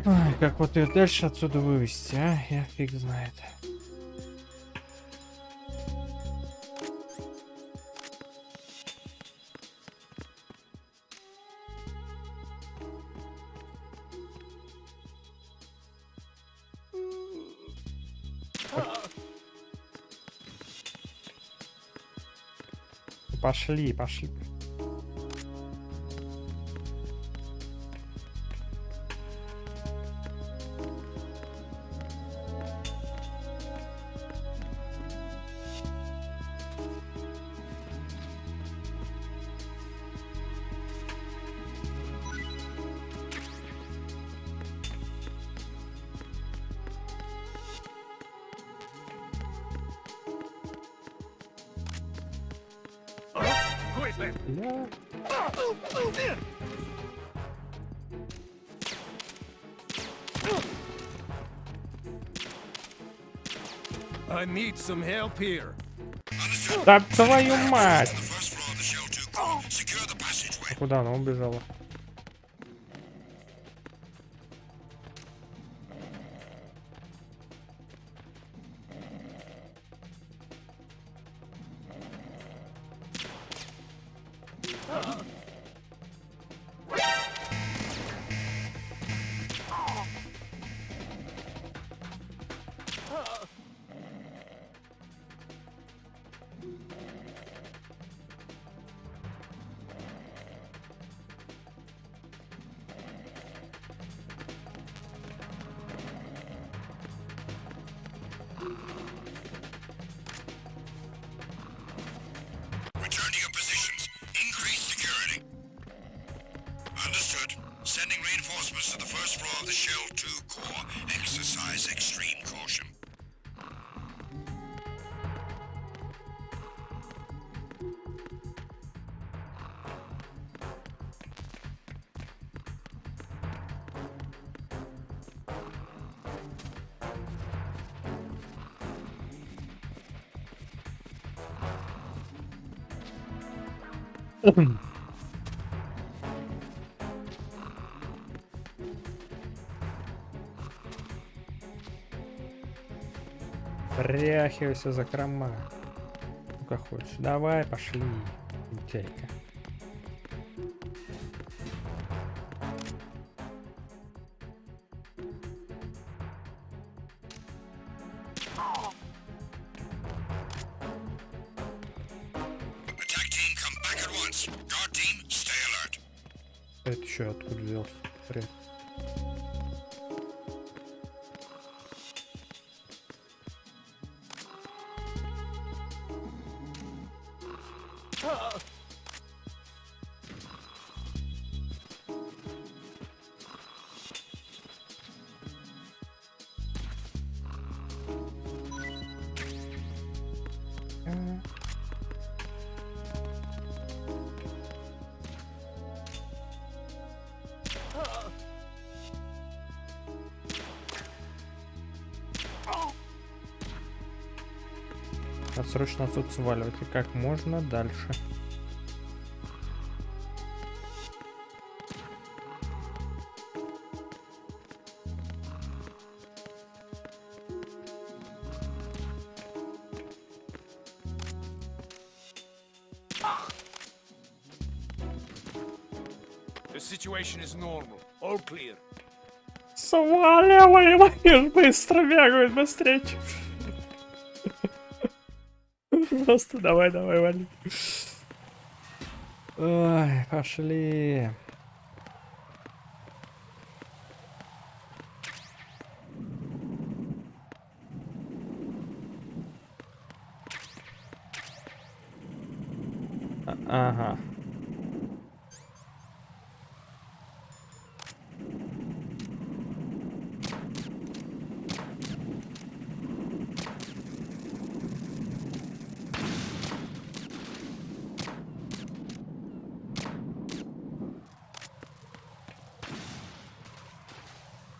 [SPEAKER 1] Ай, как вот ее дальше отсюда вывести, а? Я фиг знает. Пошли, пошли. Да.
[SPEAKER 6] I need some help here.
[SPEAKER 1] Да твою мать! А куда она убежала?
[SPEAKER 9] Return to your positions. Increase security. Understood. Sending reinforcements to the first floor of the Shell 2 core. Exercise extreme caution.
[SPEAKER 1] Тряхивайся за крома. Ну как хочешь. Давай, пошли. Лентяйка.
[SPEAKER 9] Attack team, come back at once. Guard team, stay alert.
[SPEAKER 1] Это еще откуда взялся? Хрен. Надо срочно отсюда сваливать и как можно дальше.
[SPEAKER 6] The situation is normal. All clear.
[SPEAKER 1] Сваливай, быстро бегают, быстрее. Просто давай, вали. Ой, пошли. Ага.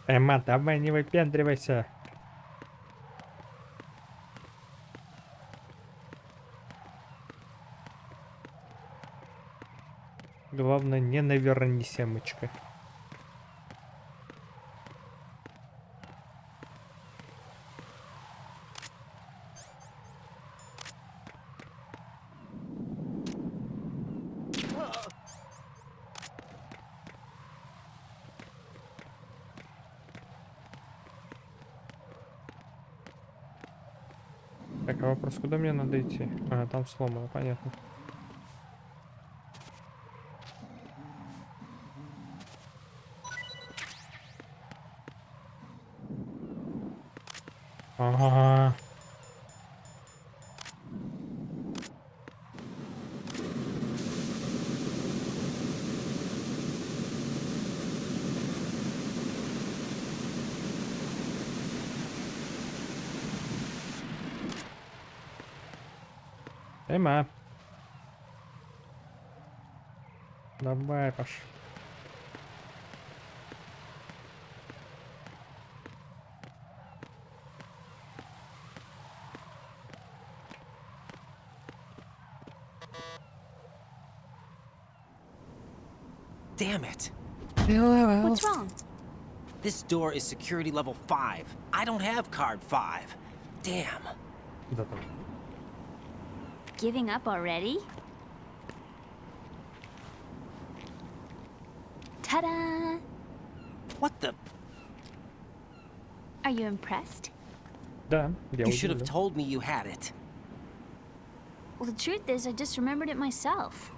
[SPEAKER 1] Эмма, давай не выпендривайся. Главное, не наверни, семечка. Так, а вопрос, куда мне надо идти? А, там сломано, понятно. Ага. Эма. Давай, Паш.
[SPEAKER 3] Damn it.
[SPEAKER 7] What's wrong?
[SPEAKER 3] This door is security level 5. I don't have card 5. Damn.
[SPEAKER 1] Да, там.
[SPEAKER 7] Giving up already? Ta-da!
[SPEAKER 3] What the?
[SPEAKER 7] Are you impressed?
[SPEAKER 1] Да, я
[SPEAKER 3] You should have
[SPEAKER 1] удивлен.
[SPEAKER 3] told me you had it.
[SPEAKER 7] Well, the truth is, I just remembered it myself.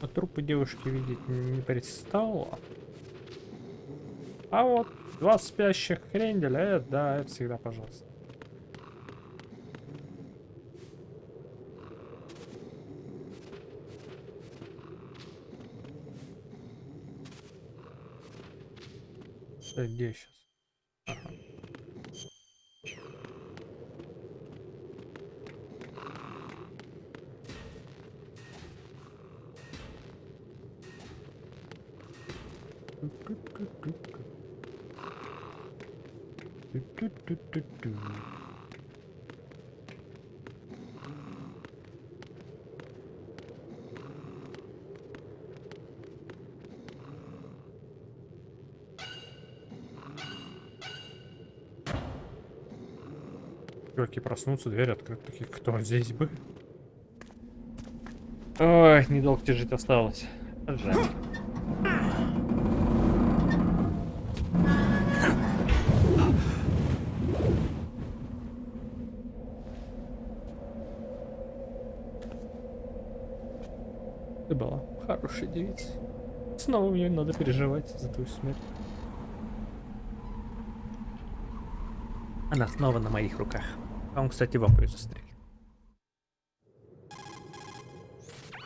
[SPEAKER 1] А трупы девушки видеть не перестала. А вот два спящих кренделя, да, это всегда пожалуйста. Где сейчас? Ага. Чуваки проснутся, дверь открыта, такие, кто здесь бы? Ой, недолго тебе жить осталось. Жаль. Ты была хорошей девицей. Снова мне надо переживать за твою смерть. Она снова на моих руках. А он, кстати, в ее застрелил.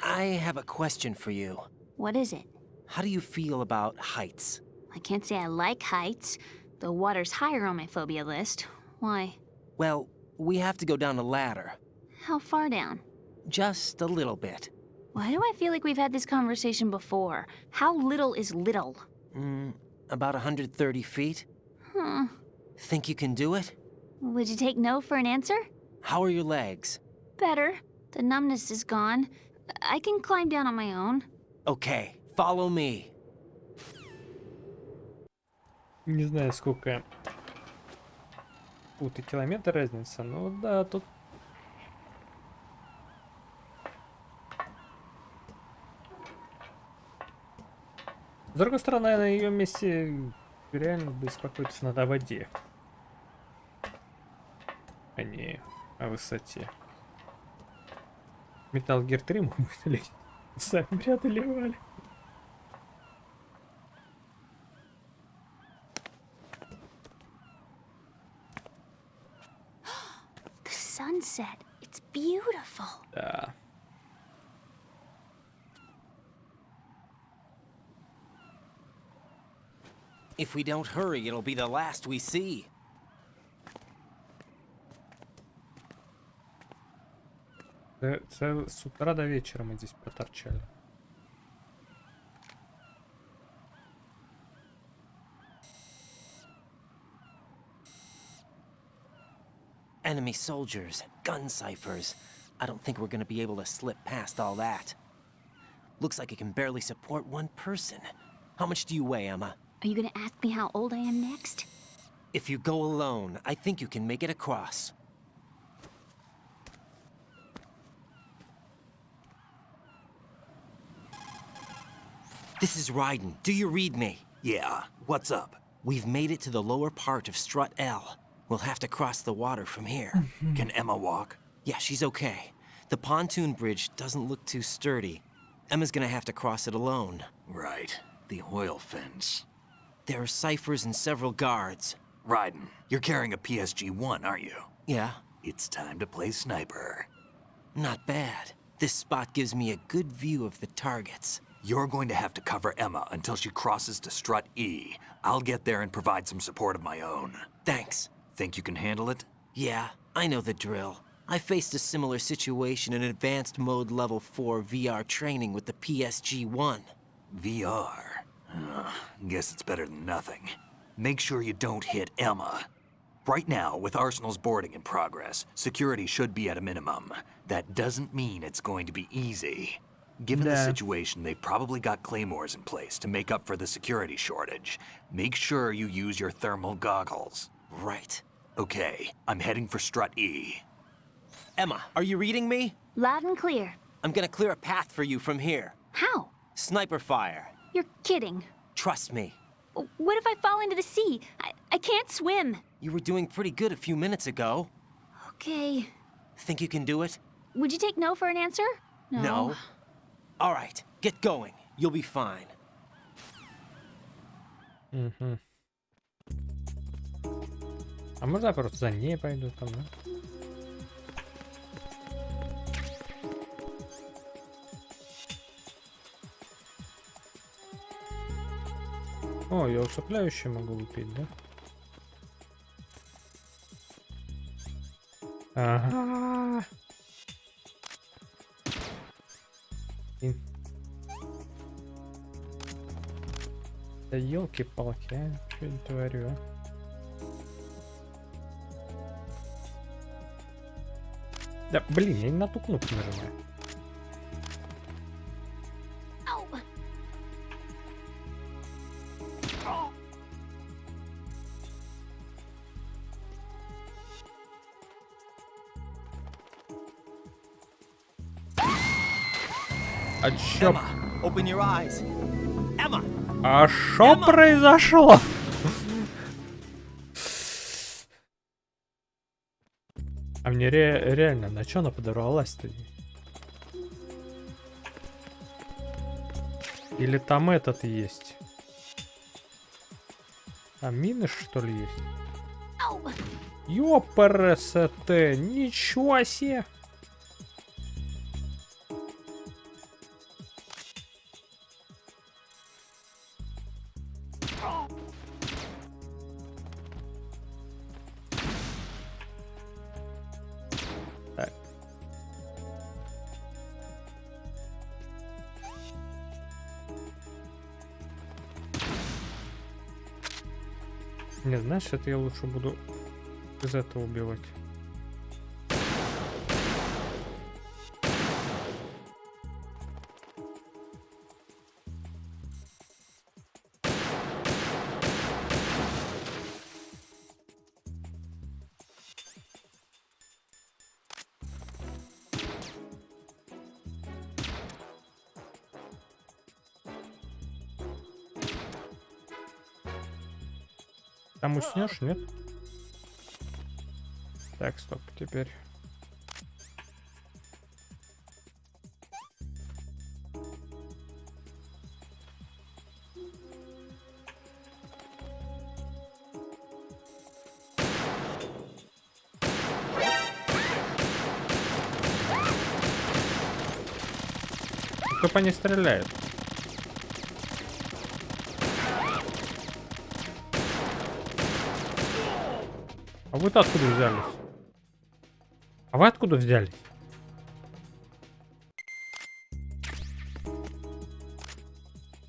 [SPEAKER 3] I have a question for you.
[SPEAKER 7] What is it?
[SPEAKER 3] How do you feel about heights?
[SPEAKER 7] I can't say I like heights. The water's higher on my phobia list. Why?
[SPEAKER 3] Well, we have to go down a ladder.
[SPEAKER 7] How far down?
[SPEAKER 3] Just a little bit.
[SPEAKER 7] Why do I feel like we've had this conversation before? How little is little?
[SPEAKER 3] About 130 feet.
[SPEAKER 7] Huh.
[SPEAKER 3] Think you can do it?
[SPEAKER 7] Would you take no for an answer?
[SPEAKER 3] How are your legs?
[SPEAKER 7] Better. The numbness is gone. I can climb down on my own.
[SPEAKER 3] Okay, follow me.
[SPEAKER 1] Не знаю, сколько фут и километр разница, но да, тут... С другой стороны, я на ее месте реально беспокоиться надо о воде, а не о высоте. Metal Gear 3 мы были сами преодолевали.
[SPEAKER 7] The sunset. It's beautiful.
[SPEAKER 1] Да.
[SPEAKER 3] If we don't hurry, it'll be the last we see.
[SPEAKER 1] С утра до вечера мы здесь проторчали.
[SPEAKER 3] Enemy soldiers, gun ciphers. I don't think we're gonna be able to slip past all that. Looks like it can barely support one person. How much do you weigh, Emma?
[SPEAKER 7] Are you gonna ask me how old I am next?
[SPEAKER 3] If you go alone, I think you can make it across. This is Ryden. Do you read me?
[SPEAKER 4] Yeah, what's up?
[SPEAKER 3] We've made it to the lower part of Strut L. We'll have to cross the water from here.
[SPEAKER 4] Can Emma walk?
[SPEAKER 3] Yeah, she's okay. The pontoon bridge doesn't look too sturdy. Emma's gonna have to cross it alone.
[SPEAKER 4] Right. The oil fence.
[SPEAKER 3] There are ciphers and several guards.
[SPEAKER 4] Ryden, you're carrying a PSG-1, aren't you?
[SPEAKER 3] Yeah,
[SPEAKER 4] It's time to play sniper.
[SPEAKER 3] not bad. This spot gives me a good view of the targets.
[SPEAKER 4] You're going to have to cover Emma until she crosses to Strut E. I'll get there and provide some support of my own.
[SPEAKER 3] Thanks.
[SPEAKER 4] Think you can handle it?
[SPEAKER 3] Yeah, I know the drill. I faced a similar situation in Advanced Mode Level 4 VR training with the PSG-1.
[SPEAKER 4] VR. Guess it's better than nothing. Make sure you don't hit Emma. Right now, with Arsenal's boarding in progress, security should be at a minimum. That doesn't mean it's going to be easy. Given the
[SPEAKER 1] Yeah.
[SPEAKER 4] situation, they've probably got claymores in place to make up for the security shortage. Make sure you use your thermal goggles.
[SPEAKER 3] Right.
[SPEAKER 4] Okay, I'm heading for Strut E.
[SPEAKER 3] Emma, are you reading me?
[SPEAKER 7] Loud and clear.
[SPEAKER 3] I'm gonna clear a path for you from here.
[SPEAKER 7] How?
[SPEAKER 3] Sniper fire.
[SPEAKER 7] You're kidding.
[SPEAKER 3] Trust me.
[SPEAKER 7] What if I fall into the sea? I can't swim.
[SPEAKER 3] You were doing pretty good a few minutes ago.
[SPEAKER 7] Okay.
[SPEAKER 3] Think you can do it?
[SPEAKER 7] Would you take no for an answer?
[SPEAKER 3] No. All right, get going. You'll be fine.
[SPEAKER 1] Угу. А можно я просто за ней пойду там, да? О, я усыпляющий могу выпить, да? Ага. Да елки-палки, а? Что я творю, а? Да, блин, я не на ту кнопку нажимаю. А чё?
[SPEAKER 3] Emma, open your eyes. Emma!
[SPEAKER 1] А шо произошло? А мне реально, на чё она подорвалась-то? Или там этот есть? Там мины, что ли, есть? Ёпрст, ничего себе! Так. Не, знаешь, это я лучше буду из этого убивать. Там уснешь, нет? Так, стоп, теперь. Кто по ней стреляет? А вы-то откуда взялись? А вы откуда взялись?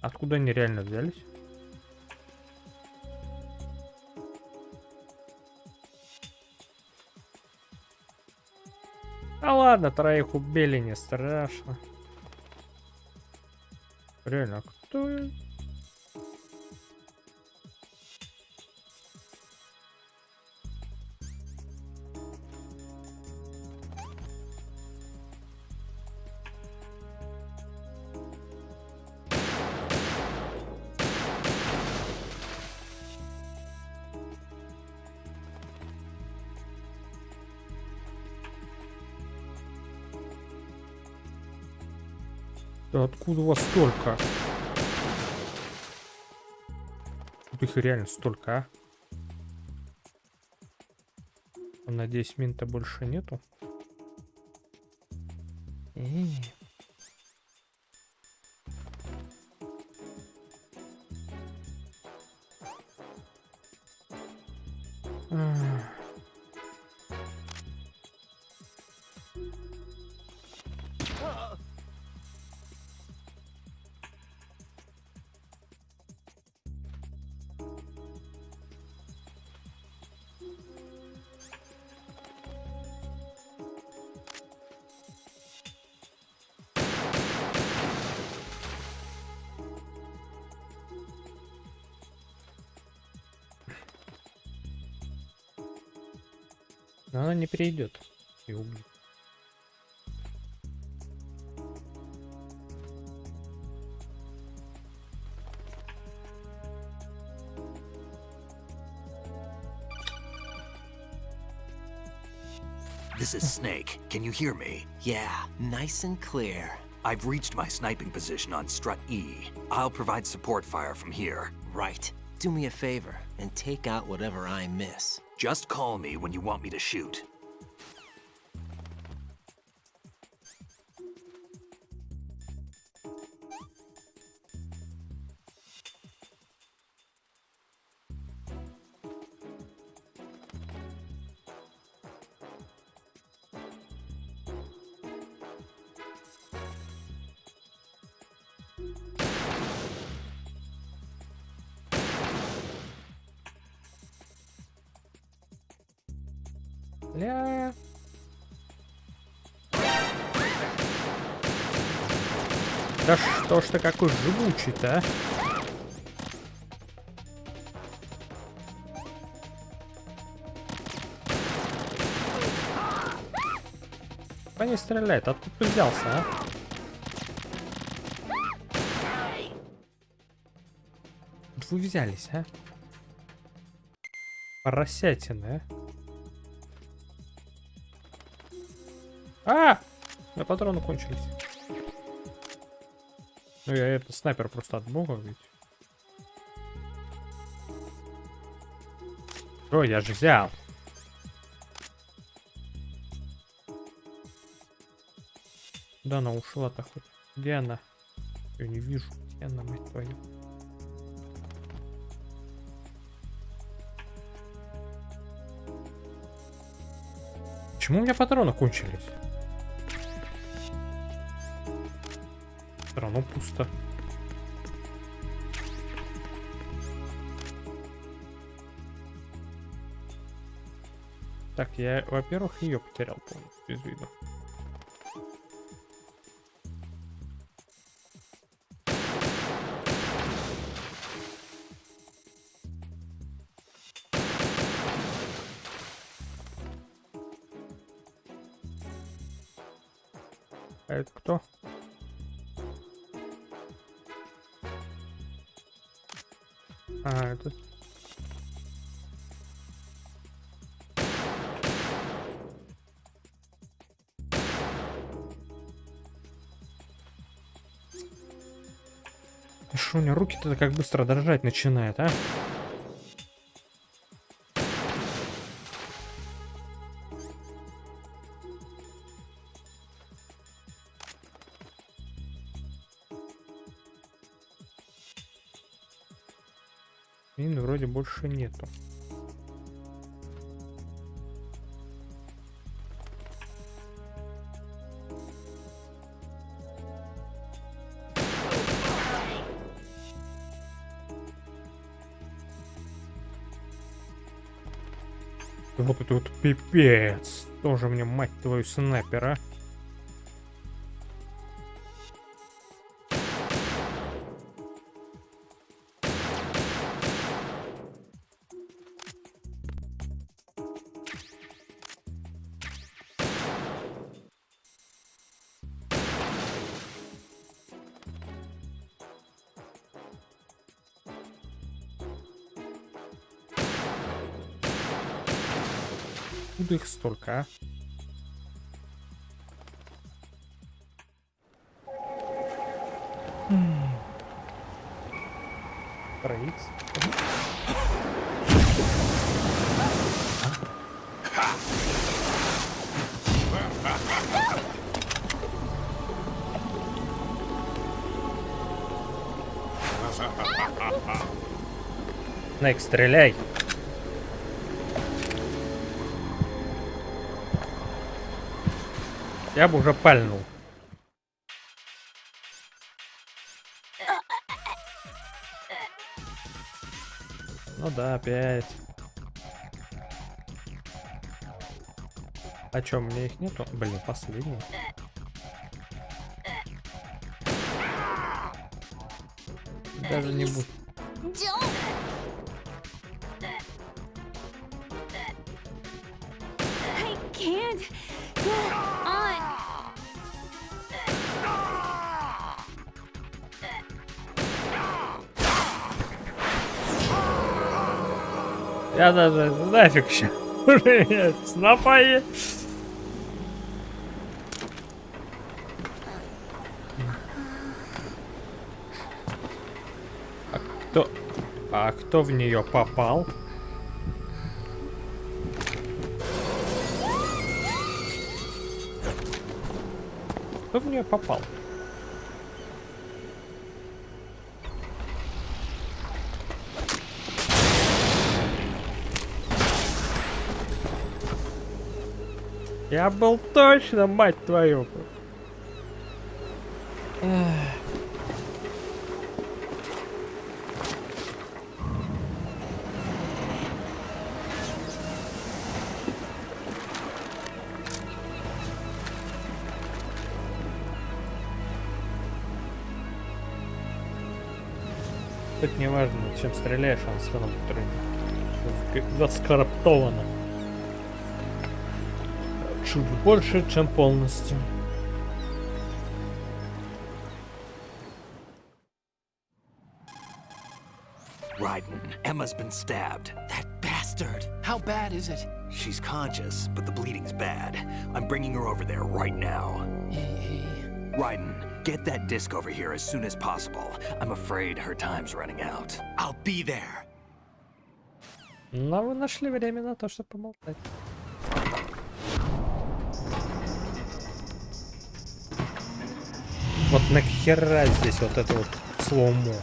[SPEAKER 1] Откуда они реально взялись? А ладно, троих убили, не страшно. Реально, кто? Да откуда у вас столько? Тут их реально столько, а? Надеюсь, мин-то больше нету. Но она не перейдет и убьет.
[SPEAKER 4] This is Snake. Can you hear me?
[SPEAKER 3] Yeah, nice and clear.
[SPEAKER 4] I've reached my sniping position on strut E. I'll provide support fire from here.
[SPEAKER 3] Right. Do me a favor and take out whatever I miss.
[SPEAKER 4] Just call me when you want me to shoot.
[SPEAKER 1] Ля. Да что ж ты какой живучий-то, а? По ней стреляет, откуда ты взялся, а? Откуда вы взялись, а? Поросятины, а? У меня патроны кончились. Ну я это снайпер просто от бога ведь. О, я же взял. Да, она ушла-то хоть. Где она? Я не вижу. Где она, мать твою? Почему у меня патроны кончились? Все равно пусто. Так, я, во-первых, ее потерял полностью из виду. А это кто? А, это... Что у меня руки-то как быстро дрожать начинает, а? Мин вроде больше нету. Вот это вот пипец. Тоже мне, мать твою, снайпера. Откуда их столько, а? Про Икс. Снейк, стреляй. Я бы уже пальнул. Ну да, опять. А чё, мне их нету? Блин, последний. Даже не буду.
[SPEAKER 7] I can't go on.
[SPEAKER 1] Я даже нафиг ща. Уже снапай. А кто в нее попал? Кто в нее попал? Я был точно, мать твою. Тут не важно, чем стреляешь, он все равно заскороптовано. Чуть больше, чем полностью.
[SPEAKER 4] Raiden, Emma's been stabbed.
[SPEAKER 3] That bastard!
[SPEAKER 2] How bad is it?
[SPEAKER 4] She's conscious, but the bleeding's bad. I'm bringing her over there right now. Raiden, get that disc over here as soon as possible. I'm afraid her time's running out.
[SPEAKER 3] I'll be there.
[SPEAKER 1] Но вы нашли время на то, чтобы поболтать. Вот нахера здесь вот это вот слоумо.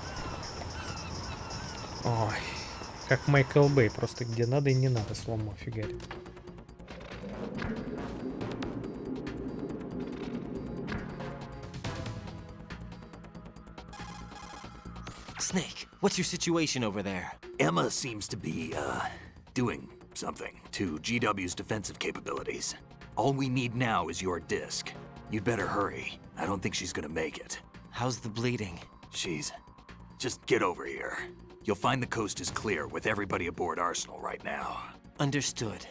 [SPEAKER 1] Ой, как Майкл Бэй, просто где надо и не надо слоумо фигарит.
[SPEAKER 3] Snake, what's your situation over there?
[SPEAKER 4] Emma seems to be, doing something to GW's defensive capabilities. All we need now is your disc. You'd better hurry. I don't think she's gonna make it.
[SPEAKER 3] How's the bleeding?
[SPEAKER 4] Just get over here. You'll find the coast is clear with everybody aboard Arsenal right now.
[SPEAKER 3] Understood.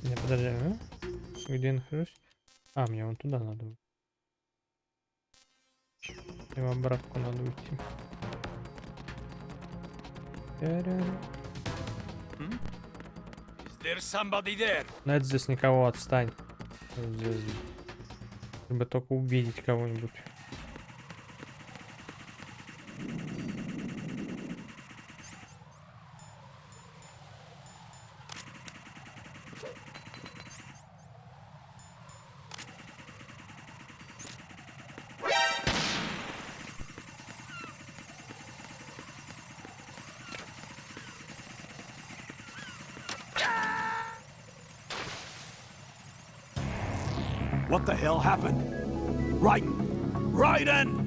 [SPEAKER 1] Не, подожди, а? Где я нахожусь? А, мне вон туда надо. И в обратку надо уйти. Нет здесь никого, отстань. Здесь. Чтобы только увидеть кого-нибудь.
[SPEAKER 8] What the hell happened? Raiden! Raiden!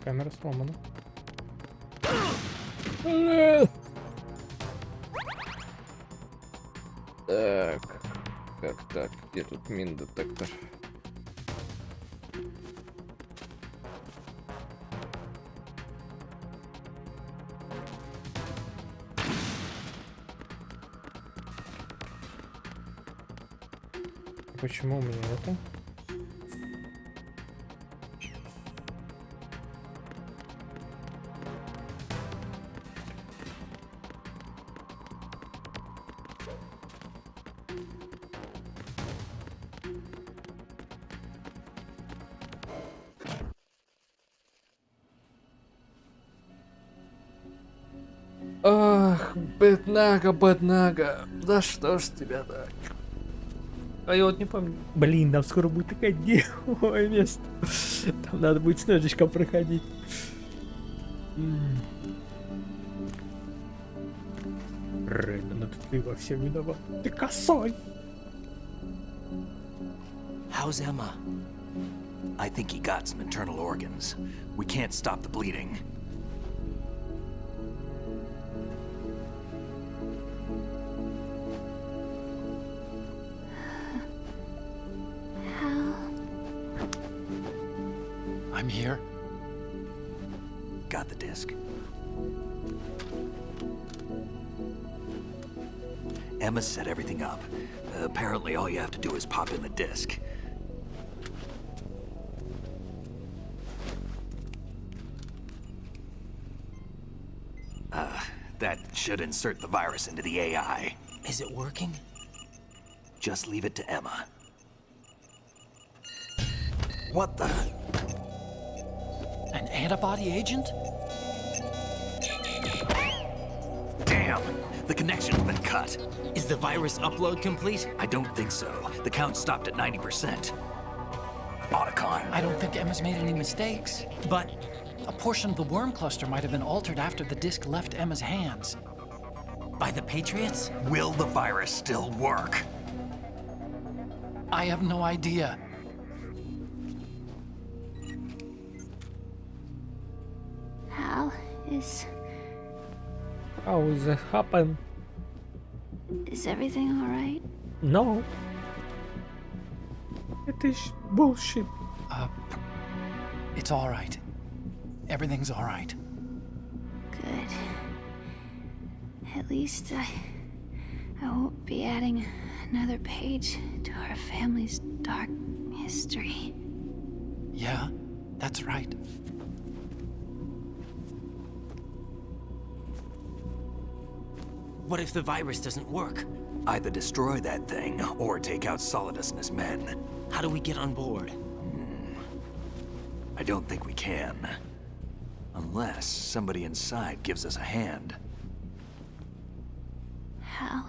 [SPEAKER 1] камера сломана. Так, где тут мин-детектор? Почему у меня это? Ах, беднага, да что ж тебя так? А я вот не помню. Блин, там скоро будет такое деловое место. Там надо будет с ножичком проходить. Рэйден, это ты во всем виноват. Ты косой.
[SPEAKER 3] How's Emma?
[SPEAKER 4] I think he got some internal organs. We can't stop the bleeding.
[SPEAKER 2] I'm here.
[SPEAKER 4] Got the disc. Emma set everything up. Apparently all you have to do is pop in the disc. That should insert the virus into the AI.
[SPEAKER 3] Is it working?
[SPEAKER 4] Just leave it to Emma. What the?
[SPEAKER 2] An antibody agent?
[SPEAKER 4] Damn! The connection's been cut.
[SPEAKER 3] Is the virus upload complete?
[SPEAKER 4] I don't think so. The count stopped at 90%. Otacon.
[SPEAKER 2] I don't think Emma's made any mistakes.
[SPEAKER 3] But
[SPEAKER 2] A portion of the worm cluster might have been altered after the disc left Emma's hands.
[SPEAKER 3] by the Patriots?
[SPEAKER 4] Will the virus still work?
[SPEAKER 2] I have no idea.
[SPEAKER 7] Hal, is
[SPEAKER 1] How does that happen?
[SPEAKER 7] everything all right?
[SPEAKER 1] No. It is bullshit.
[SPEAKER 2] It's all right. Everything's all right.
[SPEAKER 7] Good. At least I won't be adding another page to our family's dark history.
[SPEAKER 2] Yeah, that's right.
[SPEAKER 3] What if the virus doesn't work?
[SPEAKER 4] Either destroy that thing, or take out Solidus and his men.
[SPEAKER 3] How do we get on board?
[SPEAKER 4] I don't think we can. Unless somebody inside gives us a hand.
[SPEAKER 7] Hal,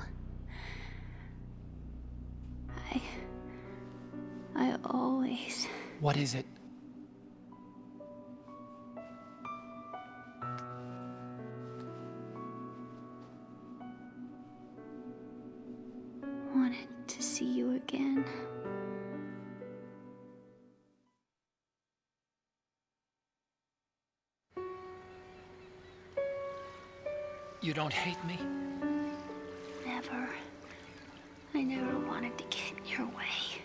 [SPEAKER 7] I always...
[SPEAKER 2] What is it?
[SPEAKER 7] wanted to see you again.
[SPEAKER 2] You don't hate me?
[SPEAKER 7] Never. I never wanted to get in your way.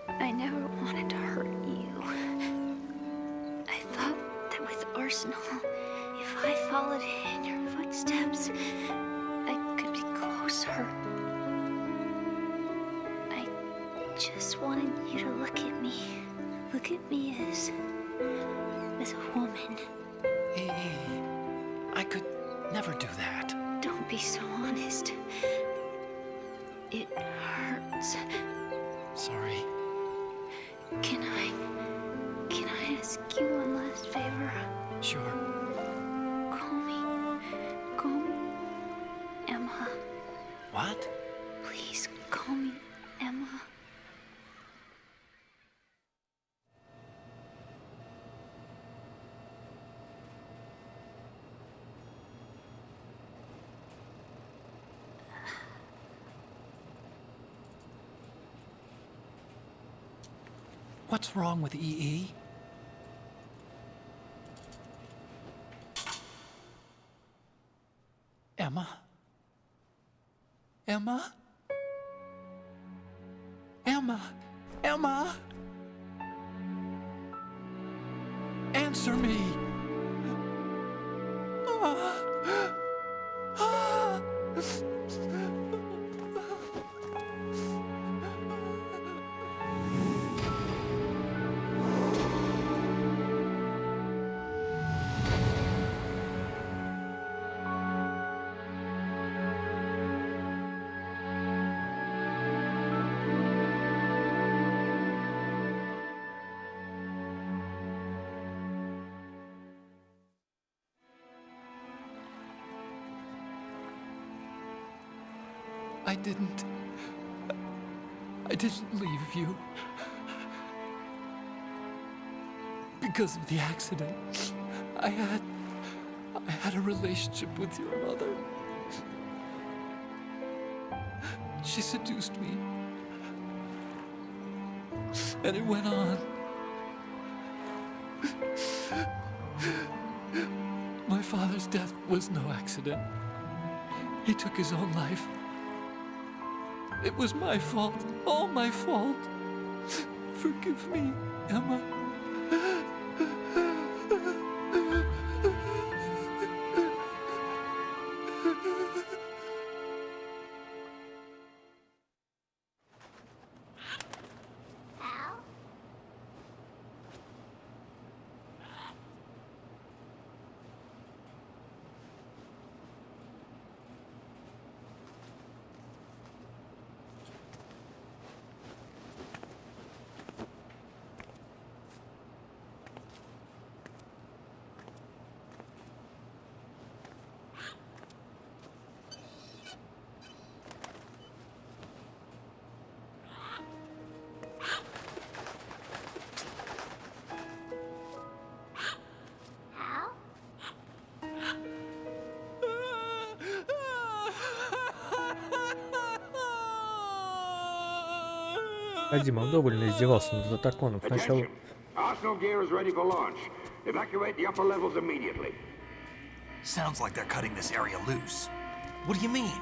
[SPEAKER 7] I never wanted to hurt you. I thought that with Arsenal, if I followed in your footsteps, I could be closer. I just wanted you to look at me. Look at me as a woman.
[SPEAKER 2] I could never do that.
[SPEAKER 7] Don't be so honest. It hurts.
[SPEAKER 2] Sorry.
[SPEAKER 7] Can I ask you one last favor?
[SPEAKER 2] Sure.
[SPEAKER 7] Call me Emma.
[SPEAKER 2] What?
[SPEAKER 7] Please call me Emma.
[SPEAKER 2] What's wrong with EE? Emma? Emma? Emma? Answer me! I didn't leave you. Because of the accident, I had a relationship with your mother. She seduced me. And it went on. My father's death was no accident. He took his own life. It was my fault, all my fault. Forgive me, Emma.
[SPEAKER 1] Дима вдоволь издевался над атаконом. Сначала...
[SPEAKER 9] Attention. Arsenal gear is ready for launch. Evacuate the upper levels immediately.
[SPEAKER 4] Sounds like they're cutting this area loose.
[SPEAKER 3] What do you mean?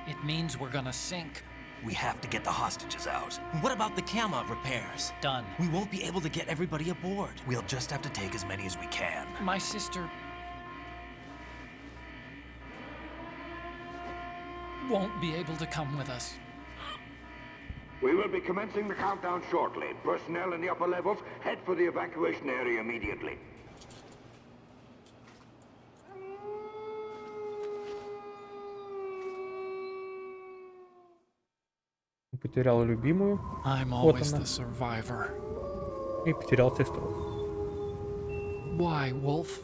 [SPEAKER 2] It means we're gonna sink.
[SPEAKER 4] We have to get the hostages out.
[SPEAKER 3] What about the Kama repairs?
[SPEAKER 2] Done.
[SPEAKER 3] We won't be able to get everybody aboard.
[SPEAKER 4] We'll just have to take as many as we can.
[SPEAKER 2] My sister won't be able to come with us.
[SPEAKER 9] We will be commencing the countdown shortly. Personnel in the upper levels, head for the evacuation area immediately.
[SPEAKER 1] Потерял любимую.
[SPEAKER 2] I'm
[SPEAKER 1] Вот
[SPEAKER 2] always
[SPEAKER 1] она.
[SPEAKER 2] the survivor.
[SPEAKER 1] И потерял сестру.
[SPEAKER 2] Why, Wolf?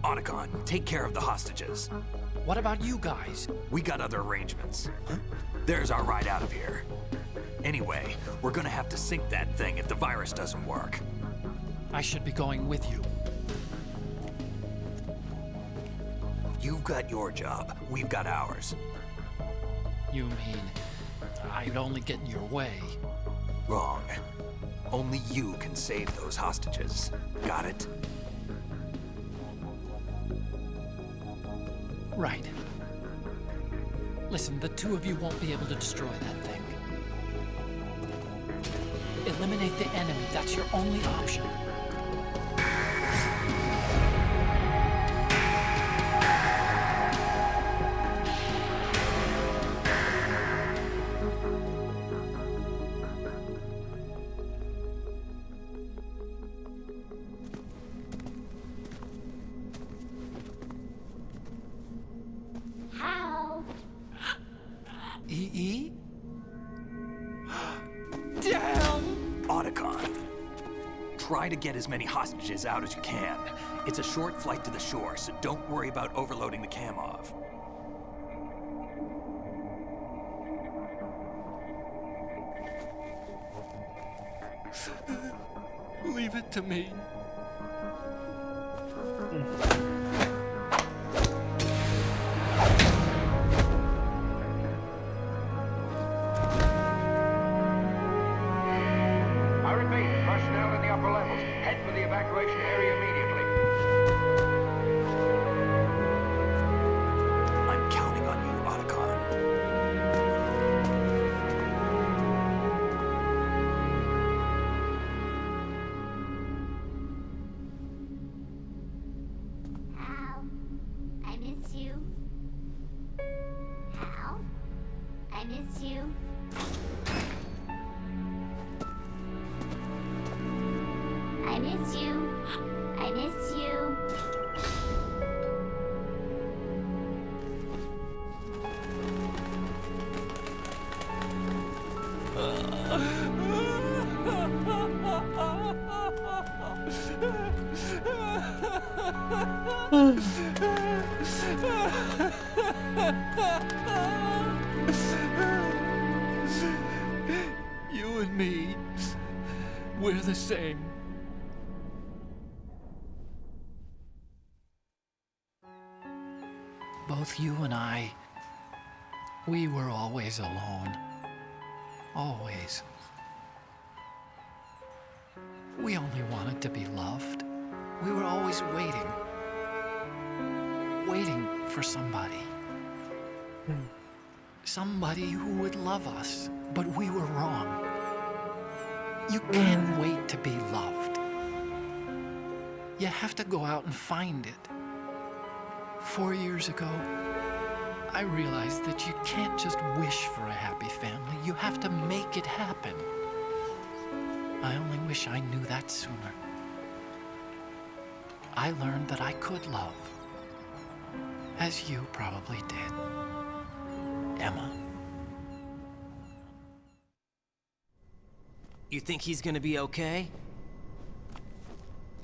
[SPEAKER 4] Otacon, take care of the hostages.
[SPEAKER 2] What about you guys?
[SPEAKER 4] We got other arrangements. There's our ride out of here. Anyway, we're gonna have to sink that thing if the virus doesn't work.
[SPEAKER 2] I should be going with you.
[SPEAKER 4] You've got your job, we've got ours.
[SPEAKER 2] You mean I'd only get in your way?
[SPEAKER 4] Wrong. Only you can save those hostages. Got it?
[SPEAKER 2] Right. Listen, the two of you won't be able to destroy that thing. Eliminate the enemy. That's your only option. E? Damn!
[SPEAKER 4] Otacon. Try to get as many hostages out as you can. It's a short flight to the shore, so don't worry about overloading the Kamov.
[SPEAKER 2] Leave it to me.
[SPEAKER 7] miss you. I miss you. I miss you.
[SPEAKER 2] You and me, we're the same. Both you and I, we were always alone. Always. We only wanted to be loved. We were always waiting. Waiting for somebody. Somebody who would love us, but we were wrong. You can't wait to be loved. You have to go out and find it. 4 years ago, I realized that you can't just wish for a happy family. You have to make it happen. I only wish I knew that sooner. I learned that I could love, as you probably did, Emma.
[SPEAKER 3] You think he's gonna be okay?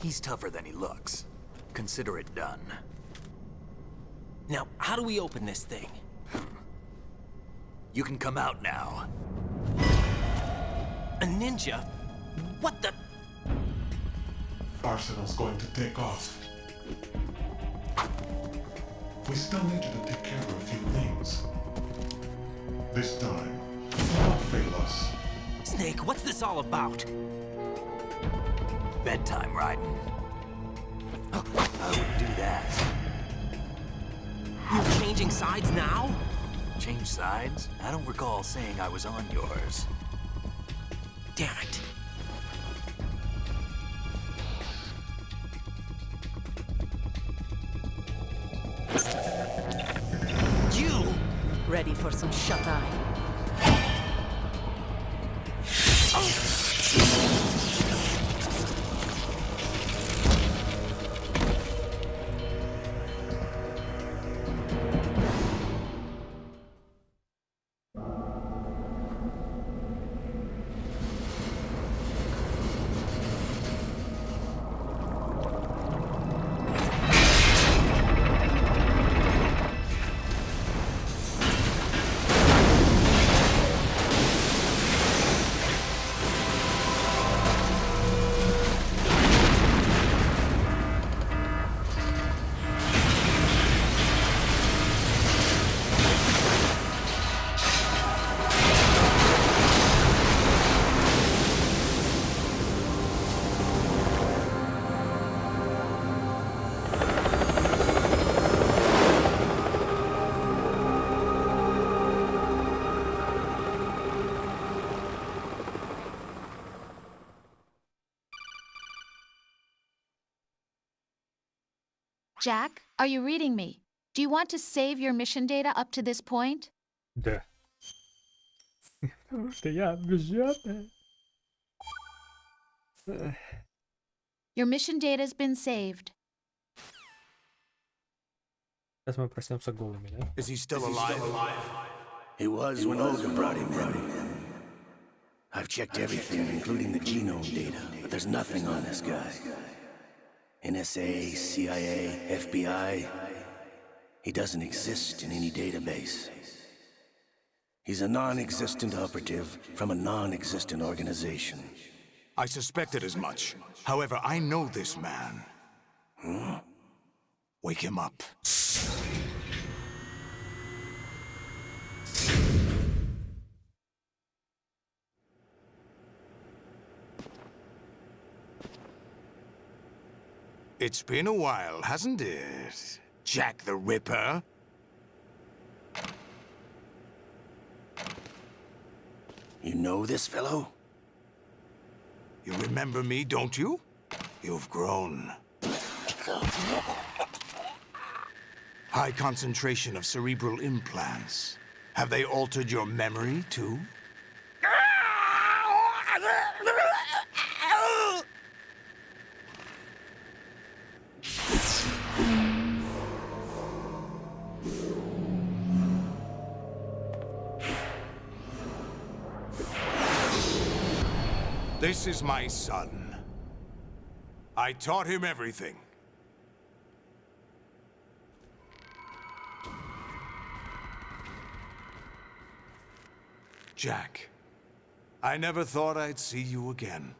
[SPEAKER 4] He's tougher than he looks. Consider it done.
[SPEAKER 3] Now, how do we open this thing?
[SPEAKER 4] You can come out now.
[SPEAKER 3] A ninja? What the?
[SPEAKER 5] Arsenal's going to take off. We still need you to take care of a few things. This time, do not fail us.
[SPEAKER 3] Snake, what's this all about?
[SPEAKER 4] Bedtime, Raiden. I would do that.
[SPEAKER 3] You're changing sides now?
[SPEAKER 4] Change sides? I don't recall saying I was on yours.
[SPEAKER 3] Damn it. You!
[SPEAKER 10] Ready for some shut-eye?
[SPEAKER 11] Jack, are you reading me? Do you want to save your mission data up to this point?
[SPEAKER 1] Да. Потому что я бюджетная.
[SPEAKER 11] Your mission data's been saved.
[SPEAKER 1] Сейчас мы проснемся голыми, да?
[SPEAKER 12] Is he still alive? He was when Olga brought him in. I've checked everything, including the genome data, but there's nothing on this guy. NSA, CIA, FBI. He doesn't exist in any database. He's a non-existent operative from a non-existent organization.
[SPEAKER 6] I suspected as much. However, I know this man.
[SPEAKER 12] Huh?
[SPEAKER 6] Wake him up. It's been a while, hasn't it? Jack the Ripper?
[SPEAKER 12] You know this fellow?
[SPEAKER 6] You remember me, don't you? You've grown. High concentration of cerebral implants.
[SPEAKER 12] Have they altered your memory, too? This is my son. I taught him everything. Jack, I never thought I'd see you again.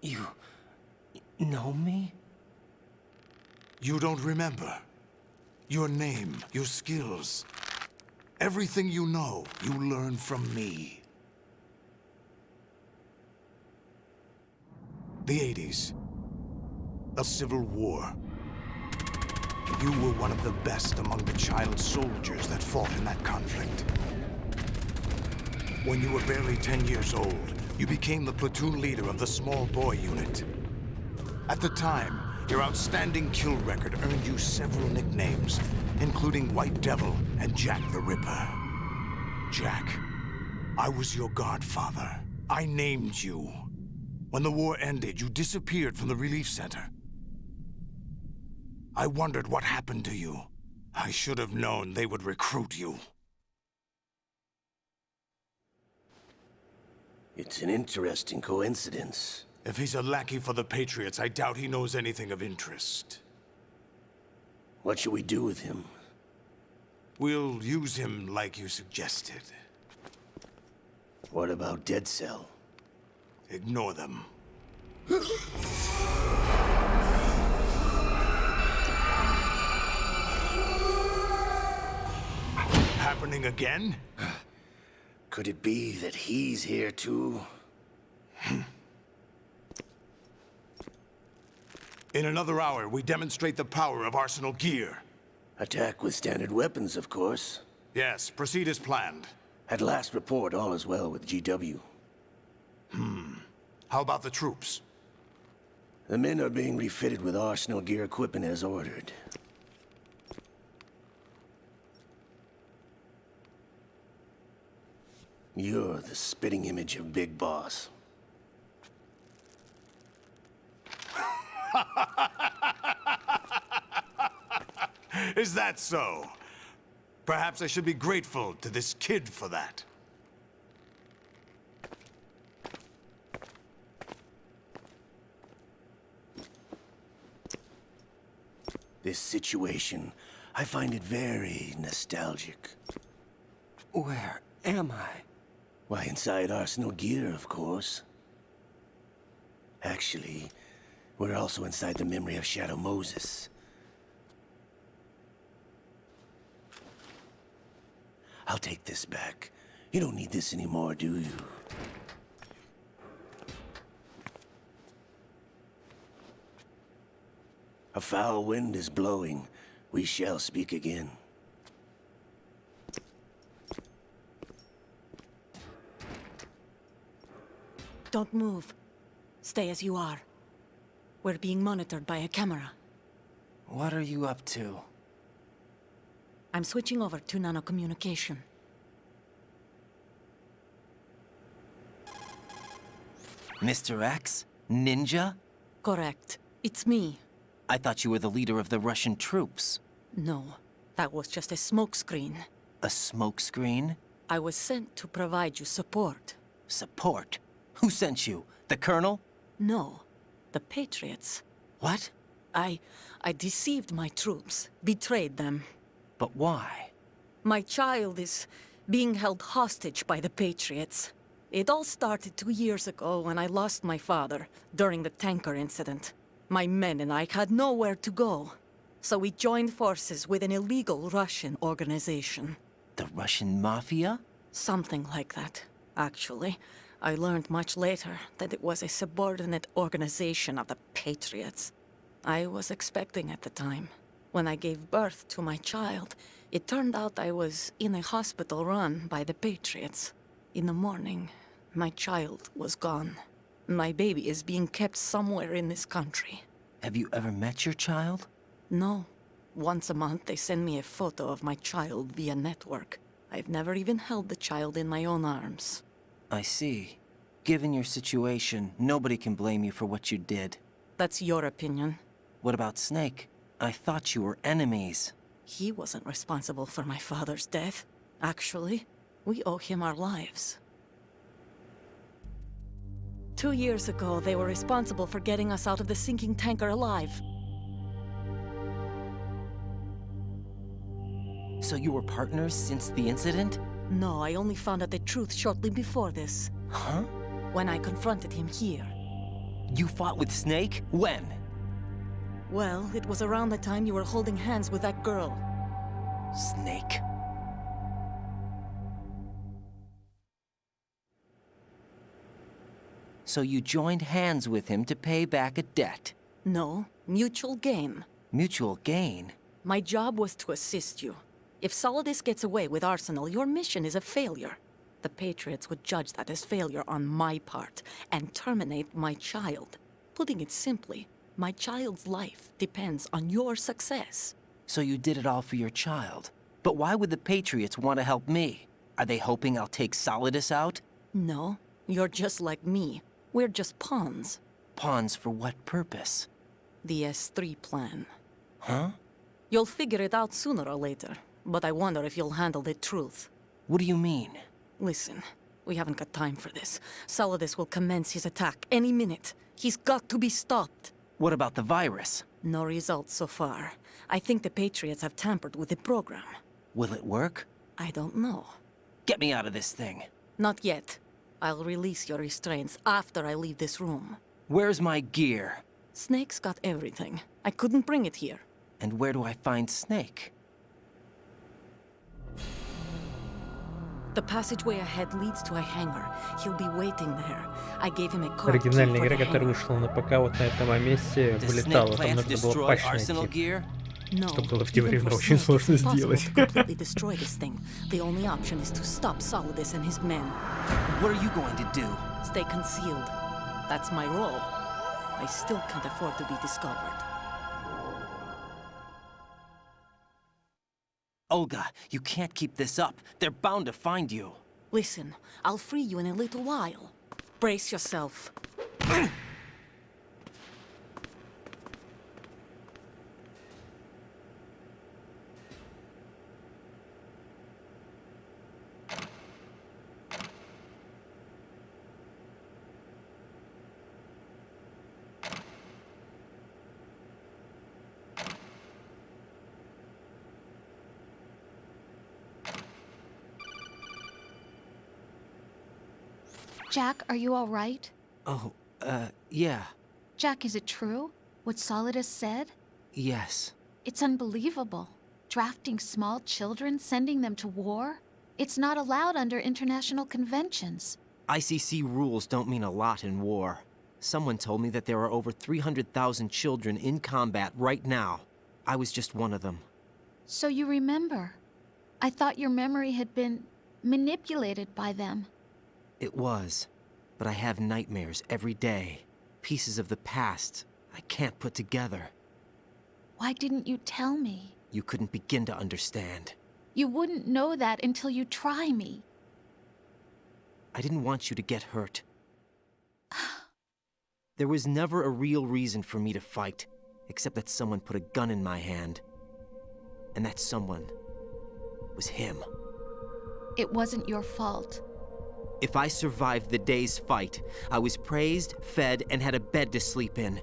[SPEAKER 3] You know me?
[SPEAKER 12] You don't remember. Your name, your skills. Everything you know, you learned from me. The 80s. A civil war. You were one of the best among the child soldiers that fought in that conflict. When you were barely 10 years old, you became the platoon leader of the small boy unit. At the time, your outstanding kill record earned you several nicknames, including White Devil and Jack the Ripper. Jack, I was your godfather. I named you. When the war ended, you disappeared from the relief center. I wondered what happened to you. I should have known they would recruit you.
[SPEAKER 13] It's an interesting coincidence.
[SPEAKER 12] If he's a lackey for the Patriots, I doubt he knows anything of interest.
[SPEAKER 13] What should we do with him?
[SPEAKER 12] We'll use him like you suggested.
[SPEAKER 13] What about Dead Cell?
[SPEAKER 12] Ignore them. Happening again?
[SPEAKER 13] Could it be that he's here too?
[SPEAKER 12] In another hour, we demonstrate the power of Arsenal gear.
[SPEAKER 13] Attack with standard weapons, of course.
[SPEAKER 12] Yes, proceed as planned.
[SPEAKER 13] At last report, all is well with GW.
[SPEAKER 12] How about the troops?
[SPEAKER 13] The men are being refitted with Arsenal gear equipment as ordered. You're the spitting image of Big Boss.
[SPEAKER 12] Is that so? Perhaps I should be grateful to this kid for that.
[SPEAKER 13] This situation, I find it very nostalgic.
[SPEAKER 3] Where am I?
[SPEAKER 13] Why, inside Arsenal gear, of course. Actually, we're also inside the memory of Shadow Moses. I'll take this back. You don't need this anymore, do you? A foul wind is blowing. We shall speak again.
[SPEAKER 10] Don't move. Stay as you are. We're being monitored by a camera.
[SPEAKER 3] What are you up to?
[SPEAKER 10] I'm switching over to nanocommunication.
[SPEAKER 3] Mr. X? Ninja?
[SPEAKER 10] Correct. It's me.
[SPEAKER 3] I thought you were the leader of the Russian troops.
[SPEAKER 10] No, that was just a smokescreen.
[SPEAKER 3] A smokescreen?
[SPEAKER 10] I was sent to provide you support.
[SPEAKER 3] Support? Who sent you? The Colonel?
[SPEAKER 10] No, the Patriots.
[SPEAKER 3] What?
[SPEAKER 10] I deceived my troops, betrayed them.
[SPEAKER 3] But why?
[SPEAKER 10] My child is being held hostage by the Patriots. It all started 2 years ago when I lost my father during the tanker incident. My men and I had nowhere to go, so we joined forces with an illegal Russian organization.
[SPEAKER 3] The Russian Mafia?
[SPEAKER 10] Something like that, actually. I learned much later that it was a subordinate organization of the Patriots. I was expecting at the time. When I gave birth to my child, it turned out I was in a hospital run by the Patriots. In the morning, my child was gone. My baby is being kept somewhere in this country.
[SPEAKER 3] Have you ever met your child?
[SPEAKER 10] No. Once a month, they send me a photo of my child via network. I've never even held the child in my own arms.
[SPEAKER 3] I see. Given your situation, nobody can blame you for what you did.
[SPEAKER 10] That's your opinion.
[SPEAKER 3] What about Snake? I thought you were enemies.
[SPEAKER 10] He wasn't responsible for my father's death. Actually, we owe him our lives. 2 years ago, they were responsible for getting us out of the sinking tanker alive.
[SPEAKER 3] So you were partners since the incident?
[SPEAKER 10] No, I only found out the truth shortly before this.
[SPEAKER 3] Huh?
[SPEAKER 10] When I confronted him here.
[SPEAKER 3] You fought with Snake? When?
[SPEAKER 10] Well, it was around the time you were holding hands with that girl.
[SPEAKER 3] Snake. So you joined hands with him to pay back a debt?
[SPEAKER 10] No, mutual gain.
[SPEAKER 3] Mutual gain?
[SPEAKER 10] My job was to assist you. If Solidus gets away with Arsenal, your mission is a failure. The Patriots would judge that as failure on my part and terminate my child. Putting it simply, my child's life depends on your success.
[SPEAKER 3] So you did it all for your child. But why would the Patriots want to help me? Are they hoping I'll take Solidus out?
[SPEAKER 10] No, you're just like me. We're just pawns.
[SPEAKER 3] Pawns for what purpose?
[SPEAKER 10] The S3 plan.
[SPEAKER 3] Huh?
[SPEAKER 10] You'll figure it out sooner or later, but I wonder if you'll handle the truth.
[SPEAKER 3] What do you mean?
[SPEAKER 10] Listen, we haven't got time for this. Solidus will commence his attack any minute. He's got to be stopped.
[SPEAKER 3] What about the virus?
[SPEAKER 10] No results so far. I think the Patriots have tampered with the program.
[SPEAKER 3] Will it work?
[SPEAKER 10] I don't know.
[SPEAKER 3] Get me out of this thing.
[SPEAKER 10] Not yet. I'll release your restraints after I leave this room.
[SPEAKER 3] Where's my gear?
[SPEAKER 10] Snake's got everything. I couldn't bring it here.
[SPEAKER 3] And where do I find Snake?
[SPEAKER 10] The passageway ahead leads to a hangar. He'll be waiting there. I gave him a code key
[SPEAKER 1] Оригинальная
[SPEAKER 10] for
[SPEAKER 1] игра,
[SPEAKER 10] the
[SPEAKER 1] которая
[SPEAKER 10] hangar.
[SPEAKER 1] вышла на ПК, вот на этом месте
[SPEAKER 3] Does Snake
[SPEAKER 1] вылетала. Там
[SPEAKER 3] plan to
[SPEAKER 1] нужно было
[SPEAKER 3] destroy
[SPEAKER 1] патч
[SPEAKER 3] Arsenal
[SPEAKER 1] найти.
[SPEAKER 3] gear?
[SPEAKER 10] No,
[SPEAKER 1] Что было в те
[SPEAKER 10] even
[SPEAKER 1] времена
[SPEAKER 10] for
[SPEAKER 1] очень
[SPEAKER 10] Snake,
[SPEAKER 1] сложно
[SPEAKER 10] it's impossible
[SPEAKER 1] сделать.
[SPEAKER 10] to completely destroy this thing. The only option is to stop Solidus and his men.
[SPEAKER 3] What are you going to do?
[SPEAKER 10] Stay concealed. That's my role. I still can't afford to be discovered.
[SPEAKER 3] Olga, you can't keep this up. They're bound to find you.
[SPEAKER 10] Listen, I'll free you in a little while. Brace yourself.
[SPEAKER 11] Jack, are you all right?
[SPEAKER 3] Oh, yeah.
[SPEAKER 11] Jack, is it true? What Solidus said?
[SPEAKER 3] Yes.
[SPEAKER 11] It's unbelievable. Drafting small children, sending them to war? It's not allowed under international conventions.
[SPEAKER 3] ICC rules don't mean a lot in war. Someone told me that there are over 300,000 children in combat right now. I was just one of them.
[SPEAKER 11] So you remember. I thought your memory had been manipulated by them.
[SPEAKER 3] It was. But I have nightmares every day. Pieces of the past I can't put together.
[SPEAKER 11] Why didn't you tell me?
[SPEAKER 3] You couldn't begin to understand.
[SPEAKER 11] You wouldn't know that until you try me.
[SPEAKER 3] I didn't want you to get hurt. There was never a real reason for me to fight, except that someone put a gun in my hand. And that someone was him.
[SPEAKER 11] It wasn't your fault.
[SPEAKER 3] If I survived the day's fight, I was praised, fed, and had a bed to sleep in.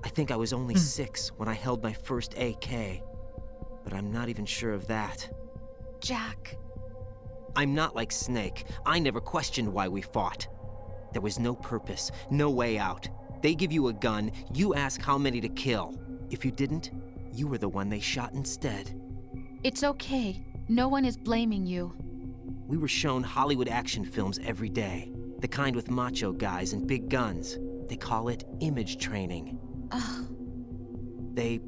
[SPEAKER 3] I think I was only 6 when I held my first AK. But I'm not even sure of that.
[SPEAKER 11] Jack.
[SPEAKER 3] I'm not like Snake. I never questioned why we fought. There was no purpose, no way out. They give you a gun, you ask how many to kill. If you didn't, you were the one they shot instead.
[SPEAKER 11] It's okay. No one is blaming you.
[SPEAKER 3] We were shown Hollywood action films every day. The kind with macho guys and big guns. They call it image training. They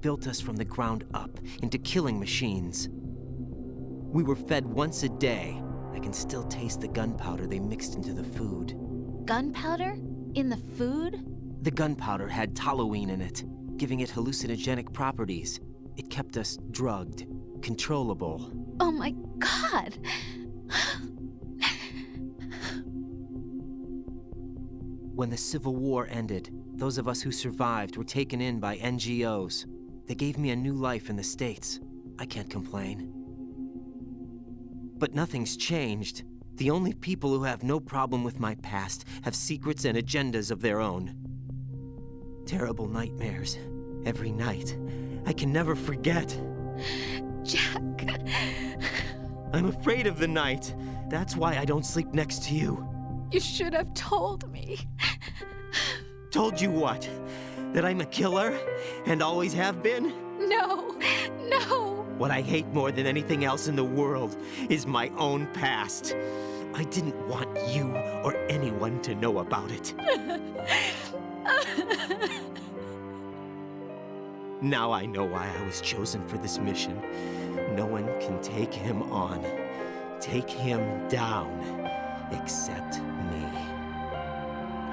[SPEAKER 3] built us from the ground up into killing machines. We were fed once a day. I can still taste the gunpowder they mixed into the food.
[SPEAKER 11] Gunpowder? In the food?
[SPEAKER 3] The gunpowder had toluene in it, giving it hallucinogenic properties. It kept us drugged, controllable.
[SPEAKER 11] Oh my God.
[SPEAKER 3] When the Civil War ended, those of us who survived were taken in by NGOs. They gave me a new life in the States. I can't complain. But nothing's changed. The only people who have no problem with my past have secrets and agendas of their own. Terrible nightmares. Every night. I can never forget.
[SPEAKER 11] Jack.
[SPEAKER 3] I'm afraid of the night. That's why I don't sleep next to you.
[SPEAKER 11] You should have told me.
[SPEAKER 3] Told you what? That I'm a killer? And always have been?
[SPEAKER 11] No, no.
[SPEAKER 3] What I hate more than anything else in the world is my own past. I didn't want you or anyone to know about it. Now I know why I was chosen for this mission. No one can take him on, take him down, except me.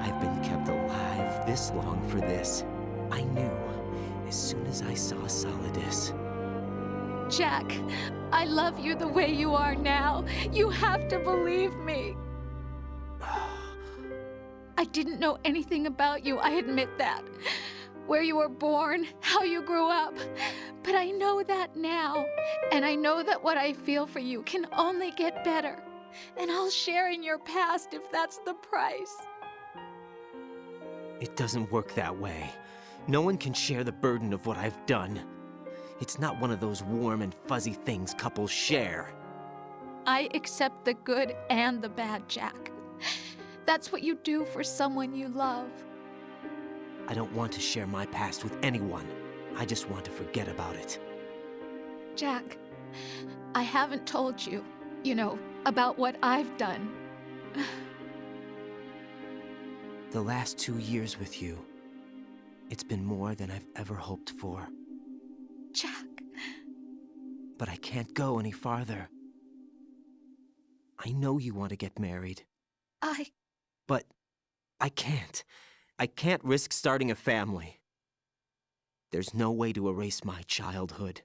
[SPEAKER 3] I've been kept alive this long for this. I knew as soon as I saw Solidus.
[SPEAKER 11] Jack, I love you the way you are now. You have to believe me. I didn't know anything about you, I admit that. Where you were born, how you grew up. But I know that now. And I know that what I feel for you can only get better. And I'll share in your past if that's the price.
[SPEAKER 3] It doesn't work that way. No one can share the burden of what I've done. It's not one of those warm and fuzzy things couples share.
[SPEAKER 11] I accept the good and the bad, Jack. That's what you do for someone you love.
[SPEAKER 3] I don't want to share my past with anyone. I just want to forget about it.
[SPEAKER 11] Jack, I haven't told you, about what I've done.
[SPEAKER 3] The last 2 years with you, it's been more than I've ever hoped for.
[SPEAKER 11] Jack.
[SPEAKER 3] But I can't go any farther. I know you want to get married. But I can't. I can't risk starting a family. There's no way to erase my childhood.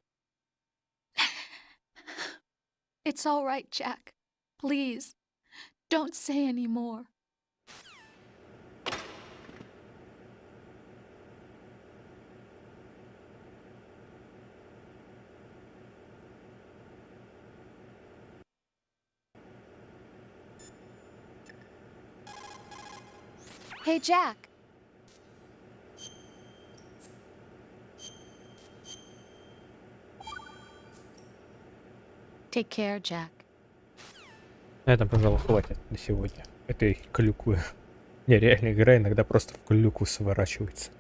[SPEAKER 11] It's all right, Jack. Please, don't say any more. Hey, Jack. Take care, Jack.
[SPEAKER 1] На этом, пожалуй, хватит на сегодня. Этой клюквы. Не, реально, игра иногда просто в клюкву сворачивается.